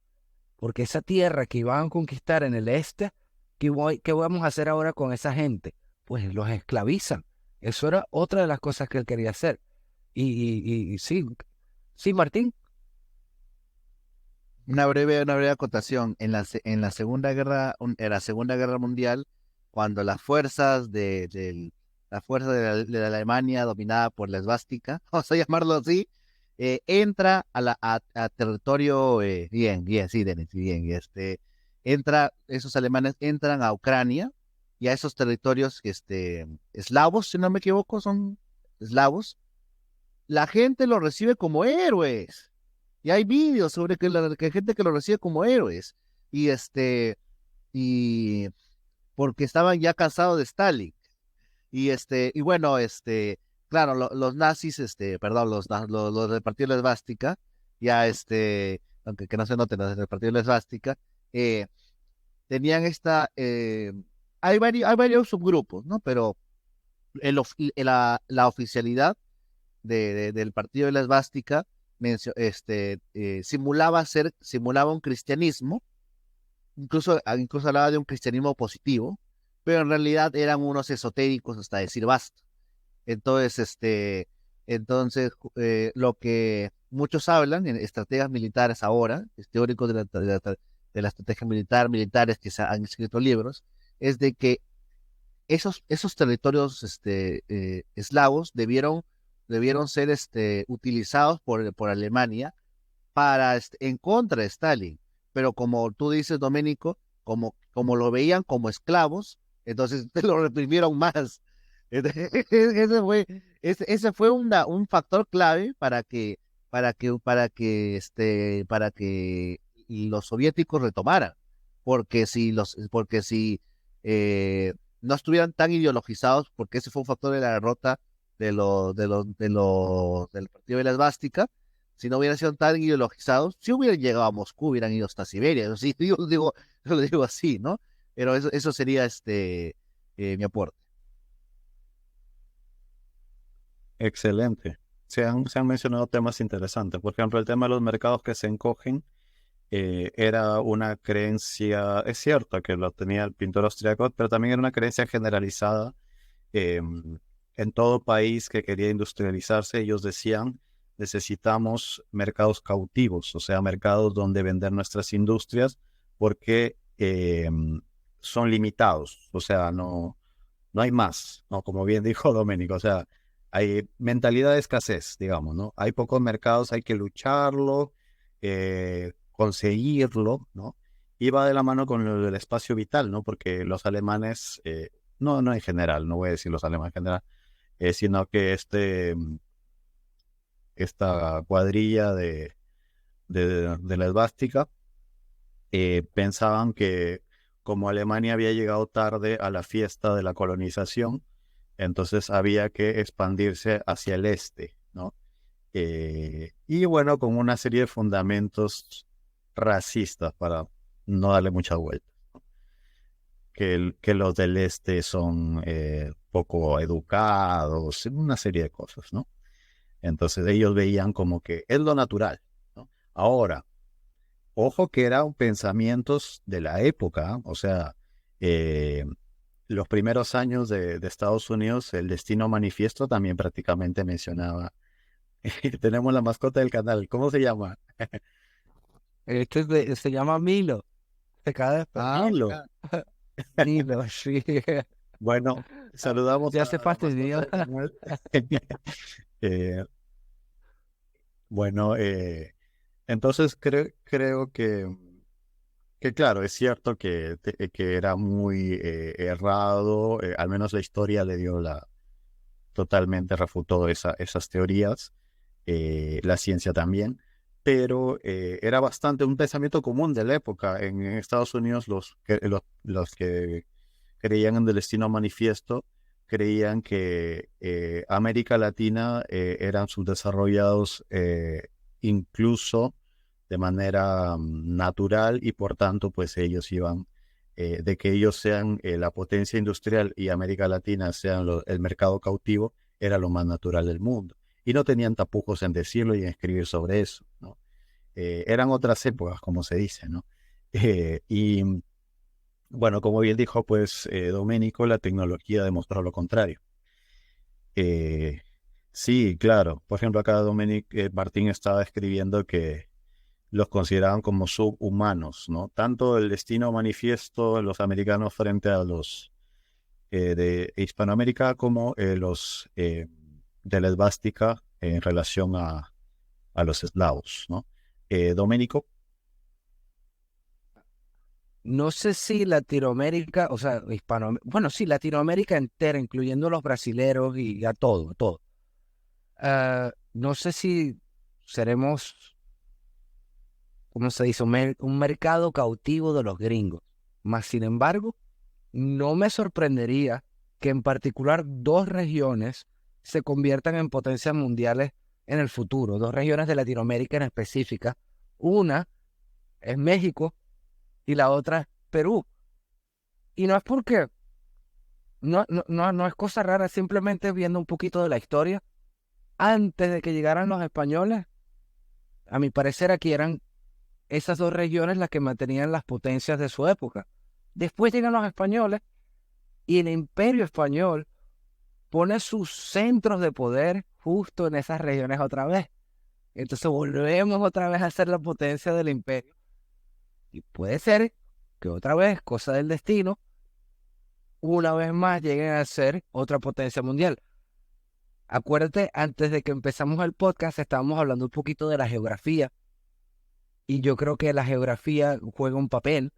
porque esa tierra que iban a conquistar en el este, ¿qué vamos a hacer ahora con esa gente? Pues los esclavizan. Eso era otra de las cosas que él quería hacer. Y sí, sí, Martín. Una breve acotación. En la en la Segunda Guerra Mundial, cuando las fuerzas la fuerza de la Alemania dominada por la esvástica, vamos a llamarlo así, entra a territorio, bien, sí, Denis, bien, esos alemanes entran a Ucrania y a esos territorios, eslavos, si no me equivoco, son eslavos. La gente los recibe como héroes. Y hay vídeos sobre que hay gente que lo recibe como héroes. Y y porque estaban ya cansados de Stalin. Y bueno, claro, los nazis, perdón, los del Partido de la Esvástica, ya aunque que no se noten los del Partido de la Esvástica, tenían hay varios subgrupos, ¿no? Pero la oficialidad del Partido de la Esvástica simulaba un cristianismo, incluso hablaba de un cristianismo positivo, pero en realidad eran unos esotéricos hasta decir basta. Entonces, lo que muchos hablan en estrategias militares ahora, teóricos de la estrategia militar, militares que se han escrito libros, es de que esos territorios eslavos debieron ser utilizados por Alemania en contra de Stalin. Pero como tú dices, Doménico, como lo veían como esclavos, entonces lo reprimieron más. Ese fue un factor clave para que los soviéticos retomaran. Porque si no estuvieran tan ideologizados, porque ese fue un factor de la derrota del Partido de la Esvástica, si no hubieran sido tan ideologizados, si hubieran llegado a Moscú, hubieran ido hasta Siberia. Yo sí, lo digo así, ¿no? Pero eso sería mi aporte. Excelente. Se han mencionado temas interesantes. Por ejemplo, el tema de los mercados que se encogen era una creencia, es cierto que lo tenía el pintor austriaco, pero también era una creencia generalizada eh, en todo país que quería industrializarse. Ellos decían, necesitamos mercados cautivos, o sea, mercados donde vender nuestras industrias porque son limitados, o sea, no hay más, ¿no? Como bien dijo Doménico, o sea, hay mentalidad de escasez, digamos, ¿no? Hay pocos mercados, hay que lucharlo, conseguirlo, ¿no? Y va de la mano con lo del espacio vital, ¿no? Porque los alemanes, no en general, no voy a decir los alemanes en general, sino que esta cuadrilla de la esvástica, pensaban que como Alemania había llegado tarde a la fiesta de la colonización, entonces había que expandirse hacia el este, ¿no? Y bueno, con una serie de fundamentos racistas para no darle mucha vuelta. Que los del este son poco educados, una serie de cosas, ¿no? Entonces ellos veían como que es lo natural, ¿no? Ahora, ojo que eran pensamientos de la época, o sea, los primeros años de Estados Unidos, el Destino Manifiesto también prácticamente mencionaba. Tenemos la mascota del canal, ¿cómo se llama? Se llama Milo. Se acaba de despertar. Milo. Milo, sí. Bueno, saludamos Ya a se la mascota fastidió. del canal. Eh, bueno, entonces creo que claro, es cierto que era muy errado, al menos la historia le dio totalmente refutó esas teorías, la ciencia también, pero era bastante un pensamiento común de la época. En Estados Unidos los que creían en el destino manifiesto creían que América Latina eran subdesarrollados incluso de manera natural, y por tanto pues ellos iban de que ellos sean la potencia industrial y América Latina sean el mercado cautivo, era lo más natural del mundo. Y no tenían tapujos en decirlo y en escribir sobre eso, ¿no? Eran otras épocas, como se dice, ¿no? Y bueno, como bien dijo pues Doménico, la tecnología demostró lo contrario. Eh, sí, claro. Por ejemplo, acá Martín estaba escribiendo que los consideraban como subhumanos, ¿no? Tanto el destino manifiesto de los americanos frente a los de Hispanoamérica como los de la esvástica en relación a los eslavos, ¿no? Doménico, No sé si Latinoamérica, o sea, bueno, sí, Latinoamérica entera, incluyendo los brasileros y a todo, a todo. No sé si seremos, ¿cómo se dice? Un mercado cautivo de los gringos. Más sin embargo, no me sorprendería que en particular dos regiones se conviertan en potencias mundiales en el futuro, dos regiones de Latinoamérica en específica. Una es México y la otra es Perú. Y no es porque, no es cosa rara, simplemente viendo un poquito de la historia. Antes de que llegaran los españoles, a mi parecer aquí eran esas dos regiones las que mantenían las potencias de su época. Después llegan los españoles y el imperio español pone sus centros de poder justo en esas regiones otra vez. Entonces volvemos otra vez a ser la potencia del imperio. Y puede ser que otra vez, cosa del destino, una vez más lleguen a ser otra potencia mundial. Acuérdate, antes de que empezamos el podcast, estábamos hablando un poquito de la geografía. Y yo creo que la geografía juega un papel.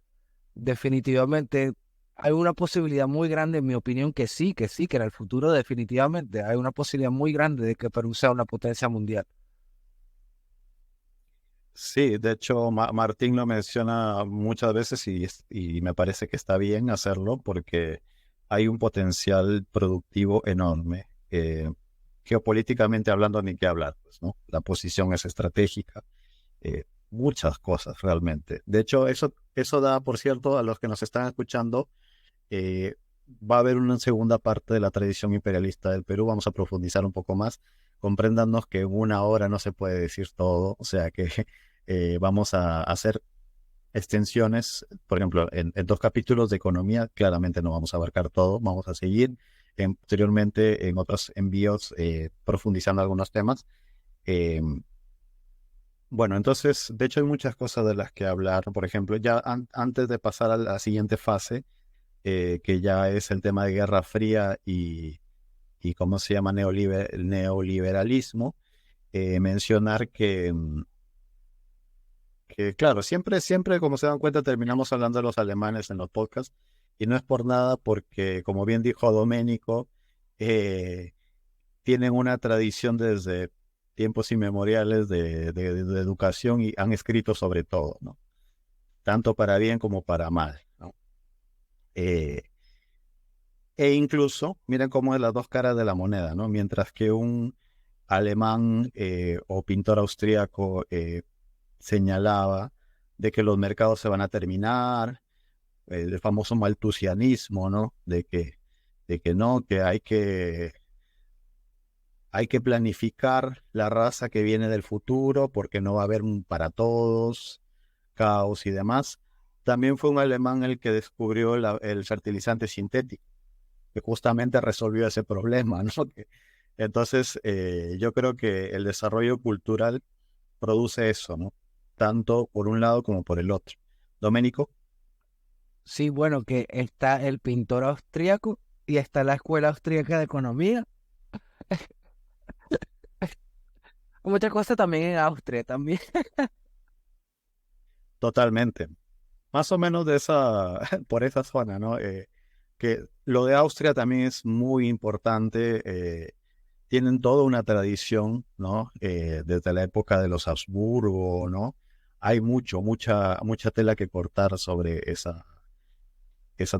Definitivamente hay una posibilidad muy grande, en mi opinión, que sí, que en el futuro definitivamente hay una posibilidad muy grande de que Perú sea una potencia mundial. sí, de hecho Martín lo menciona muchas veces y me parece que está bien hacerlo porque hay un potencial productivo enorme geopolíticamente hablando, ni qué hablar, pues, ¿no? La posición es estratégica, muchas cosas realmente. De hecho, eso da, por cierto, a los que nos están escuchando, eh, va a haber una segunda parte de la tradición imperialista del Perú, vamos a profundizar un poco más. Compréndanos que en una hora no se puede decir todo, o sea que vamos a hacer extensiones, por ejemplo, en 2 capítulos de economía, claramente no vamos a abarcar todo, vamos a seguir posteriormente en otros envíos profundizando algunos temas. Eh, bueno, entonces, de hecho hay muchas cosas de las que hablar, por ejemplo, ya antes de pasar a la siguiente fase, que ya es el tema de Guerra Fría y cómo se llama neoliberalismo, mencionar que claro, siempre, como se dan cuenta, terminamos hablando de los alemanes en los podcasts, y no es por nada porque, como bien dijo Doménico, eh, tienen una tradición desde tiempos inmemoriales de educación y han escrito sobre todo, ¿no? Tanto para bien como para mal, ¿no? Eh, e incluso, miren cómo es las dos caras de la moneda, ¿no? Mientras que un alemán o pintor austríaco señalaba de que los mercados se van a terminar, el famoso maltusianismo, ¿no? De que no, que hay que planificar la raza que viene del futuro porque no va a haber un para todos, caos y demás. También fue un alemán el que descubrió el fertilizante sintético, que justamente resolvió ese problema, ¿no? Entonces, yo creo que el desarrollo cultural produce eso, ¿no? Tanto por un lado como por el otro. Doménico, Sí, bueno, que está el pintor austríaco y está la Escuela Austríaca de Economía. Muchas cosas también en Austria también. totalmente. Más o menos por esa zona, ¿no? Que lo de Austria también es muy importante. Tienen toda una tradición, ¿no? Desde la época de los Habsburgo, ¿no? Hay mucha tela que cortar sobre esa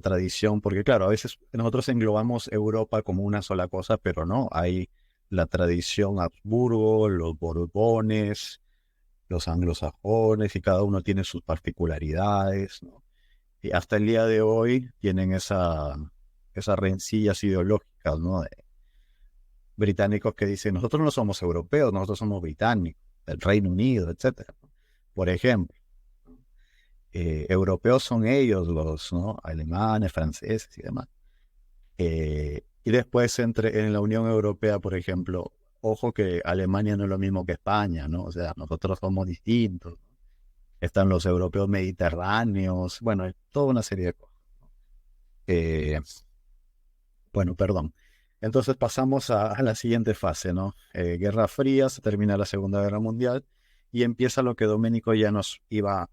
tradición, porque claro, a veces nosotros englobamos Europa como una sola cosa, pero no, hay la tradición Habsburgo, los Borbones, los anglosajones, y cada uno tiene sus particularidades, ¿no? Y hasta el día de hoy tienen esas rencillas ideológicas, ¿no? De británicos que dicen, nosotros no somos europeos, nosotros somos británicos, del Reino Unido, etcétera. Por ejemplo, europeos son ellos, los, ¿no? Alemanes, franceses y demás. Y después en la Unión Europea, por ejemplo, ojo que Alemania no es lo mismo que España, ¿no? O sea, nosotros somos distintos. Están los europeos mediterráneos, bueno, hay toda una serie de cosas. Eh, bueno, perdón. Entonces pasamos a la siguiente fase, ¿no? Guerra Fría, se termina la Segunda Guerra Mundial y empieza lo que Doménico ya nos iba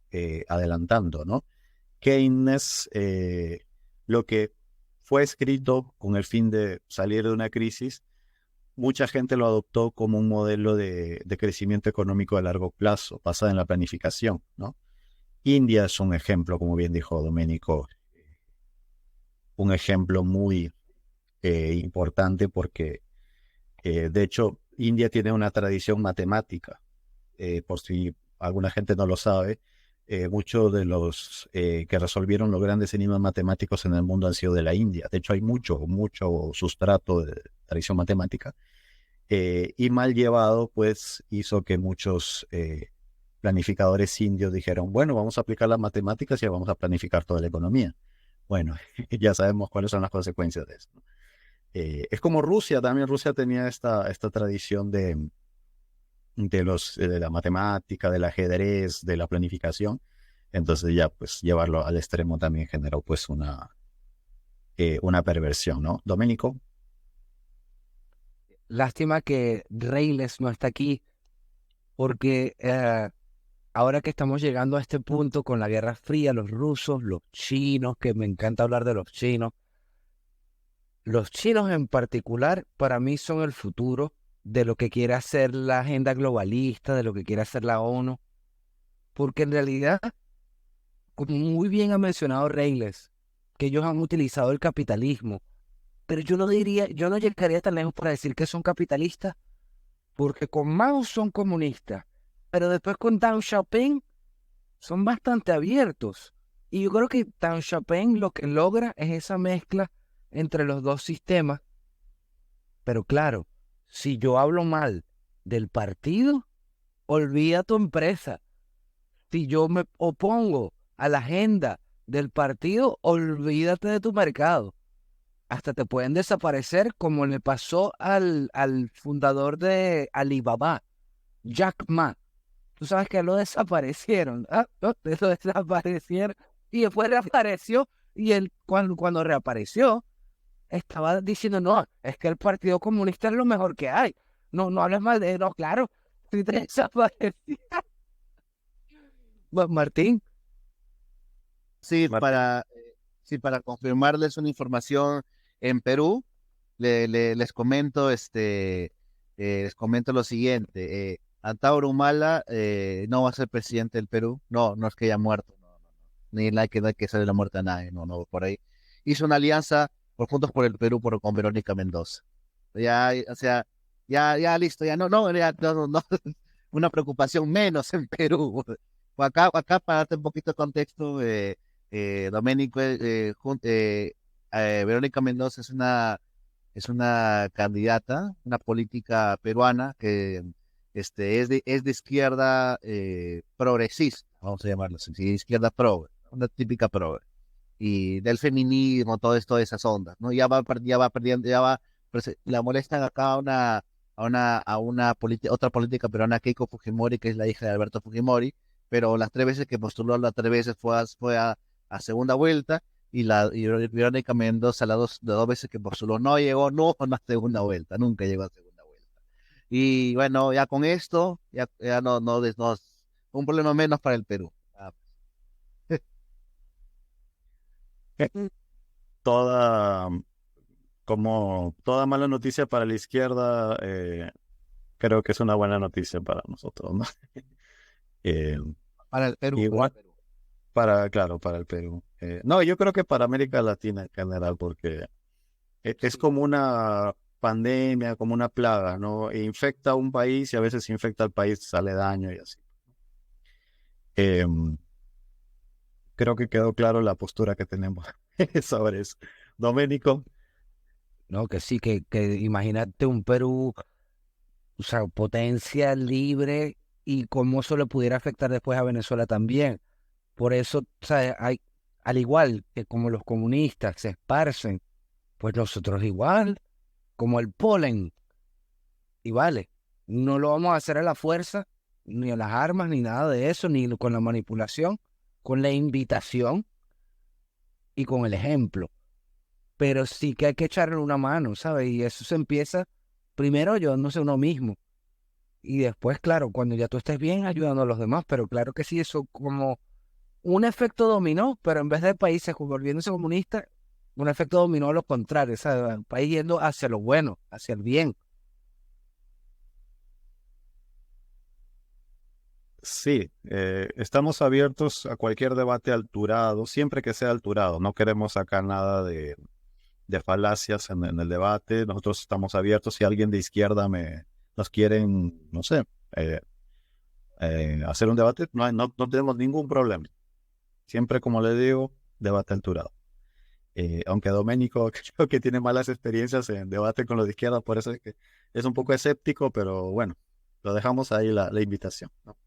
adelantando, ¿no? Keynes, lo que fue escrito con el fin de salir de una crisis, mucha gente lo adoptó como un modelo de crecimiento económico a largo plazo, basado en la planificación, ¿no? India es un ejemplo, como bien dijo Doménico, un ejemplo muy importante porque, de hecho, India tiene una tradición matemática. Por si alguna gente no lo sabe, muchos de los que resolvieron los grandes enigmas matemáticos en el mundo han sido de la India. De hecho, hay mucho sustrato de tradición matemática. Y mal llevado, pues hizo que muchos planificadores indios dijeron, bueno, vamos a aplicar las matemáticas y vamos a planificar toda la economía. Bueno, ya sabemos cuáles son las consecuencias de eso. Es como Rusia, también Rusia tenía esta tradición de la matemática, del ajedrez, de la planificación. Entonces ya pues llevarlo al extremo también generó pues una perversión, ¿no? Doménico, Lástima que Reyles no está aquí, porque ahora que estamos llegando a este punto con la Guerra Fría, los rusos, los chinos, que me encanta hablar de los chinos en particular, para mí son el futuro de lo que quiere hacer la agenda globalista, de lo que quiere hacer la ONU, porque en realidad, como muy bien ha mencionado Reyles, que ellos han utilizado el capitalismo pero yo no llegaría tan lejos para decir que son capitalistas, porque con Mao son comunistas, pero después con Deng Xiaoping son bastante abiertos. Y yo creo que Deng Xiaoping lo que logra es esa mezcla entre los dos sistemas. Pero claro, si yo hablo mal del partido, olvida tu empresa. Si yo me opongo a la agenda del partido, olvídate de tu mercado. Hasta te pueden desaparecer, como le pasó al fundador de Alibaba, Jack Ma. Tú sabes que lo desaparecieron. Lo desaparecieron. Y después reapareció. Y él, cuando reapareció, estaba diciendo, no, es que el Partido Comunista es lo mejor que hay. No, no hables mal de... No, claro, si te desaparecía. Martín. Sí, para confirmarles una información en Perú, les comento les comento lo siguiente. Antauro Humala no va a ser presidente del Perú. No, no es que haya muerto, ni no hay que saber la muerte a nadie, no, por ahí. Hizo una alianza por Juntos por el Perú con Verónica Mendoza. Ya, o sea, ya listo, ya no, una preocupación menos en Perú. Acá para darte un poquito de contexto, Doménico, Verónica Mendoza es una candidata, una política peruana que es de izquierda progresista, vamos a llamarlo así, sí, izquierda progre, una típica progre, y del feminismo, todo esto de esas ondas, ¿no? Ya va perdiendo, la molestan acá otra política peruana, Keiko Fujimori, que es la hija de Alberto Fujimori, pero las 3 veces que postuló, las 3 veces a segunda vuelta, y Verónica Mendoza, las 2 veces que postuló, no llegó, no a segunda vuelta, nunca llegó a segunda vuelta. Y bueno, ya con esto, ya no, un problema menos para el Perú. Toda, como toda mala noticia para la izquierda, creo que es una buena noticia para nosotros, ¿no? Eh, Para el Perú, igual, para el Perú. claro, para el Perú. No, yo creo que para América Latina en general, porque es como una pandemia, como una plaga, ¿no? E infecta a un país y a veces infecta al país aledaño y así. Eh, Creo que quedó claro la postura que tenemos sobre eso. Doménico, No, que sí, que imagínate un Perú, o sea, potencia libre y cómo eso le pudiera afectar después a Venezuela también. Por eso, o sea, al igual que como los comunistas se esparcen, pues nosotros igual, como el polen, y vale, no lo vamos a hacer a la fuerza, ni a las armas, ni nada de eso, ni con la manipulación, con la invitación y con el ejemplo. Pero sí que hay que echarle una mano, ¿sabes? Y eso se empieza primero ayudándose a uno mismo. Y después, claro, cuando ya tú estés bien, ayudando a los demás. Pero claro que sí, eso como un efecto dominó, pero en vez de países volviéndose comunistas, un efecto dominó a lo contrario, ¿sabes? El país yendo hacia lo bueno, hacia el bien. sí, estamos abiertos a cualquier debate alturado, siempre que sea alturado. No queremos sacar nada de falacias en el debate. Nosotros estamos abiertos. Si alguien de izquierda nos quieren, no sé, eh, hacer un debate, no tenemos ningún problema. Siempre, como le digo, debate alturado. Aunque Doménico creo que tiene malas experiencias en debate con los de izquierda, por eso es que es un poco escéptico, pero bueno, lo dejamos ahí la invitación, ¿no?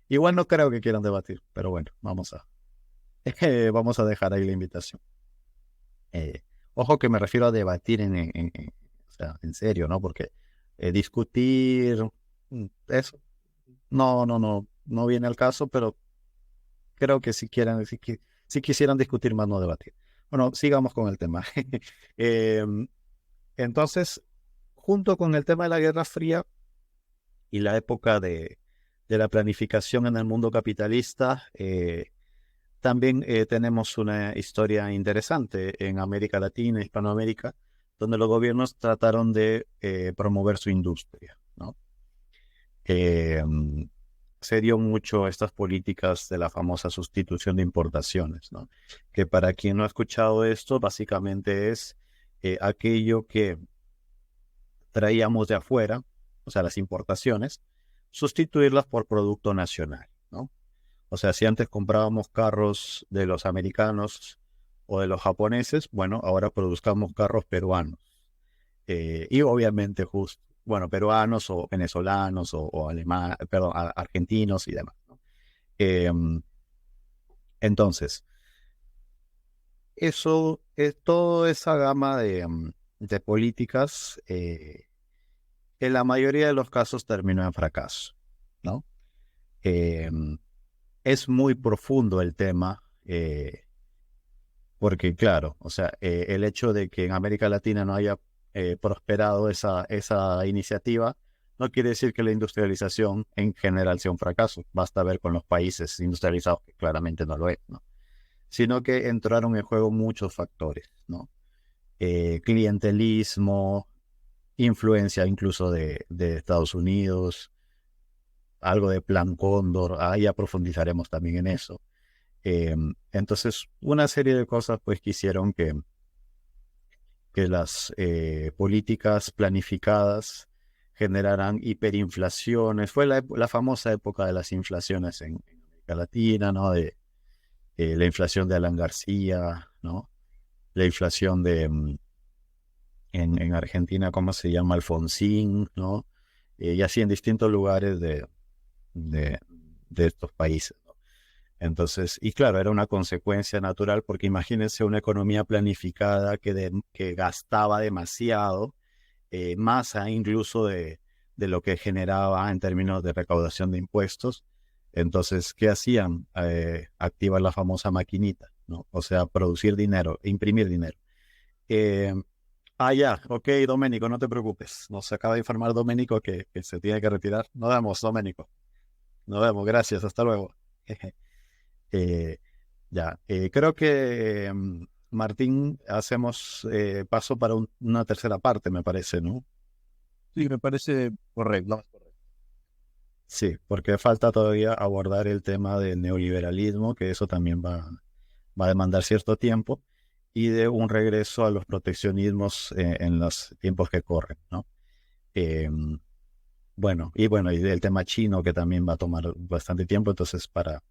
Igual no creo que quieran debatir, pero bueno, vamos a dejar ahí la invitación. Eh, Ojo que me refiero a debatir o sea, en serio, ¿no? Porque discutir, eso, no viene al caso, pero creo que si quisieran discutir más, no debatir. Bueno, sigamos con el tema. Eh, entonces, junto con el tema de la Guerra Fría y la época de la planificación en el mundo capitalista, también tenemos una historia interesante en América Latina, Hispanoamérica, donde los gobiernos trataron de promover su industria, ¿no? Se dio mucho estas políticas de la famosa sustitución de importaciones, ¿no? Que para quien no ha escuchado esto, básicamente es aquello que traíamos de afuera, o sea, las importaciones, sustituirlas por producto nacional, ¿no? O sea, si antes comprábamos carros de los americanos o de los japoneses, bueno, ahora produzcamos carros peruanos. Y obviamente, bueno, peruanos o venezolanos o alemanes, perdón, argentinos y demás, ¿no? Entonces, eso, toda esa gama de políticas, en la mayoría de los casos terminó en fracaso, ¿no? Eh, es muy profundo el tema, porque claro, o sea, el hecho de que en América Latina no haya prosperado esa iniciativa, no quiere decir que la industrialización en general sea un fracaso. Basta ver con los países industrializados que claramente no lo es, ¿no? Sino que entraron en juego muchos factores, ¿no? Clientelismo, influencia incluso de Estados Unidos, algo de Plan Cóndor, ahí ya profundizaremos también en eso. Entonces, una serie de cosas pues que hicieron que las políticas planificadas generaran hiperinflaciones. Fue la famosa época de las inflaciones en América Latina, ¿no? De la inflación de Alan García, ¿no? La inflación en Argentina, ¿cómo se llama? Alfonsín, ¿no? Y así en distintos lugares de estos países, ¿no? Entonces, y claro, era una consecuencia natural porque imagínense una economía planificada que gastaba demasiado, más incluso de lo que generaba en términos de recaudación de impuestos. Entonces, ¿qué hacían? Activar la famosa maquinita, ¿no? O sea, producir dinero, imprimir dinero. Ya, ok, Doménico, no te preocupes. Nos acaba de informar Doménico que se tiene que retirar. Nos vemos, Doménico. Nos vemos, gracias, hasta luego. Creo que Martín, hacemos paso para una tercera parte, me parece, ¿no? Sí, me parece correcto. Sí, porque falta todavía abordar el tema del neoliberalismo, que eso también va a demandar cierto tiempo, y de un regreso a los proteccionismos en los tiempos que corren, ¿no? Y del tema chino, que también va a tomar bastante tiempo, entonces para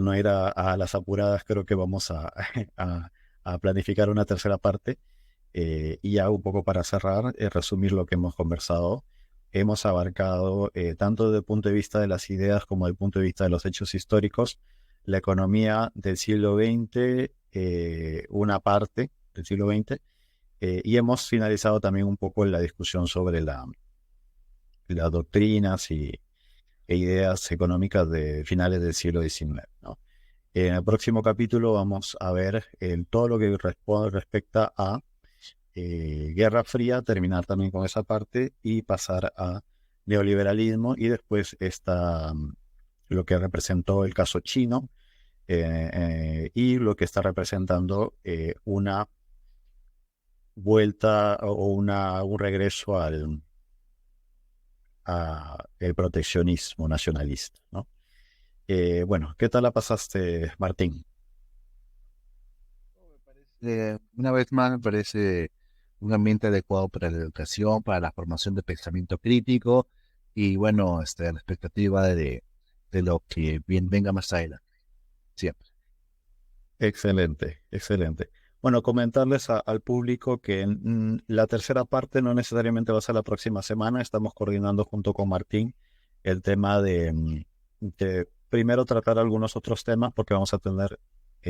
no ir a las apuradas, creo que vamos a planificar una tercera parte. Y ya un poco para cerrar, resumir lo que hemos conversado. Hemos abarcado, tanto desde el punto de vista de las ideas como desde el punto de vista de los hechos históricos, la economía del siglo XX, una parte del siglo XX, y hemos finalizado también un poco la discusión sobre las doctrinas e ideas económicas de finales del siglo XIX, ¿no? En el próximo capítulo vamos a ver todo lo que respecta a Guerra Fría, terminar también con esa parte y pasar a neoliberalismo y después lo que representó el caso chino, y lo que está representando una vuelta o un regreso al el proteccionismo nacionalista, ¿no? ¿Qué tal la pasaste, Martín? Una vez más, me parece un ambiente adecuado para la educación, para la formación de pensamiento crítico y bueno, la expectativa de lo que venga más adelante. Siempre. Excelente, excelente. Bueno, comentarles al público que la tercera parte no necesariamente va a ser la próxima semana. Estamos coordinando junto con Martín el tema de primero tratar algunos otros temas, porque vamos a tener,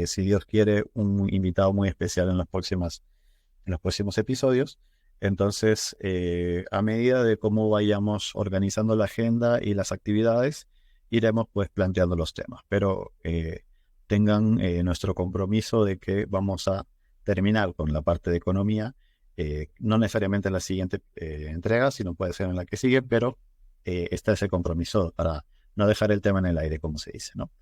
si Dios quiere, un invitado muy especial en los próximos episodios. Entonces, a medida de cómo vayamos organizando la agenda y las actividades, iremos pues planteando los temas. Pero tengan nuestro compromiso de que vamos a terminar con la parte de economía, no necesariamente en la siguiente entrega, sino puede ser en la que sigue, pero está ese compromiso para no dejar el tema en el aire, como se dice, ¿no?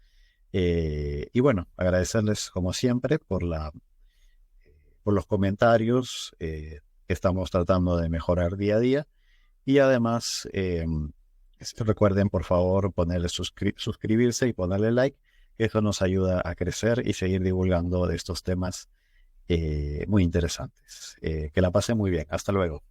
Y bueno, agradecerles como siempre por los comentarios, que estamos tratando de mejorar día a día, y además recuerden por favor ponerle suscribirse y ponerle like, que eso nos ayuda a crecer y seguir divulgando de estos temas muy interesantes. Que la pasen muy bien. Hasta luego.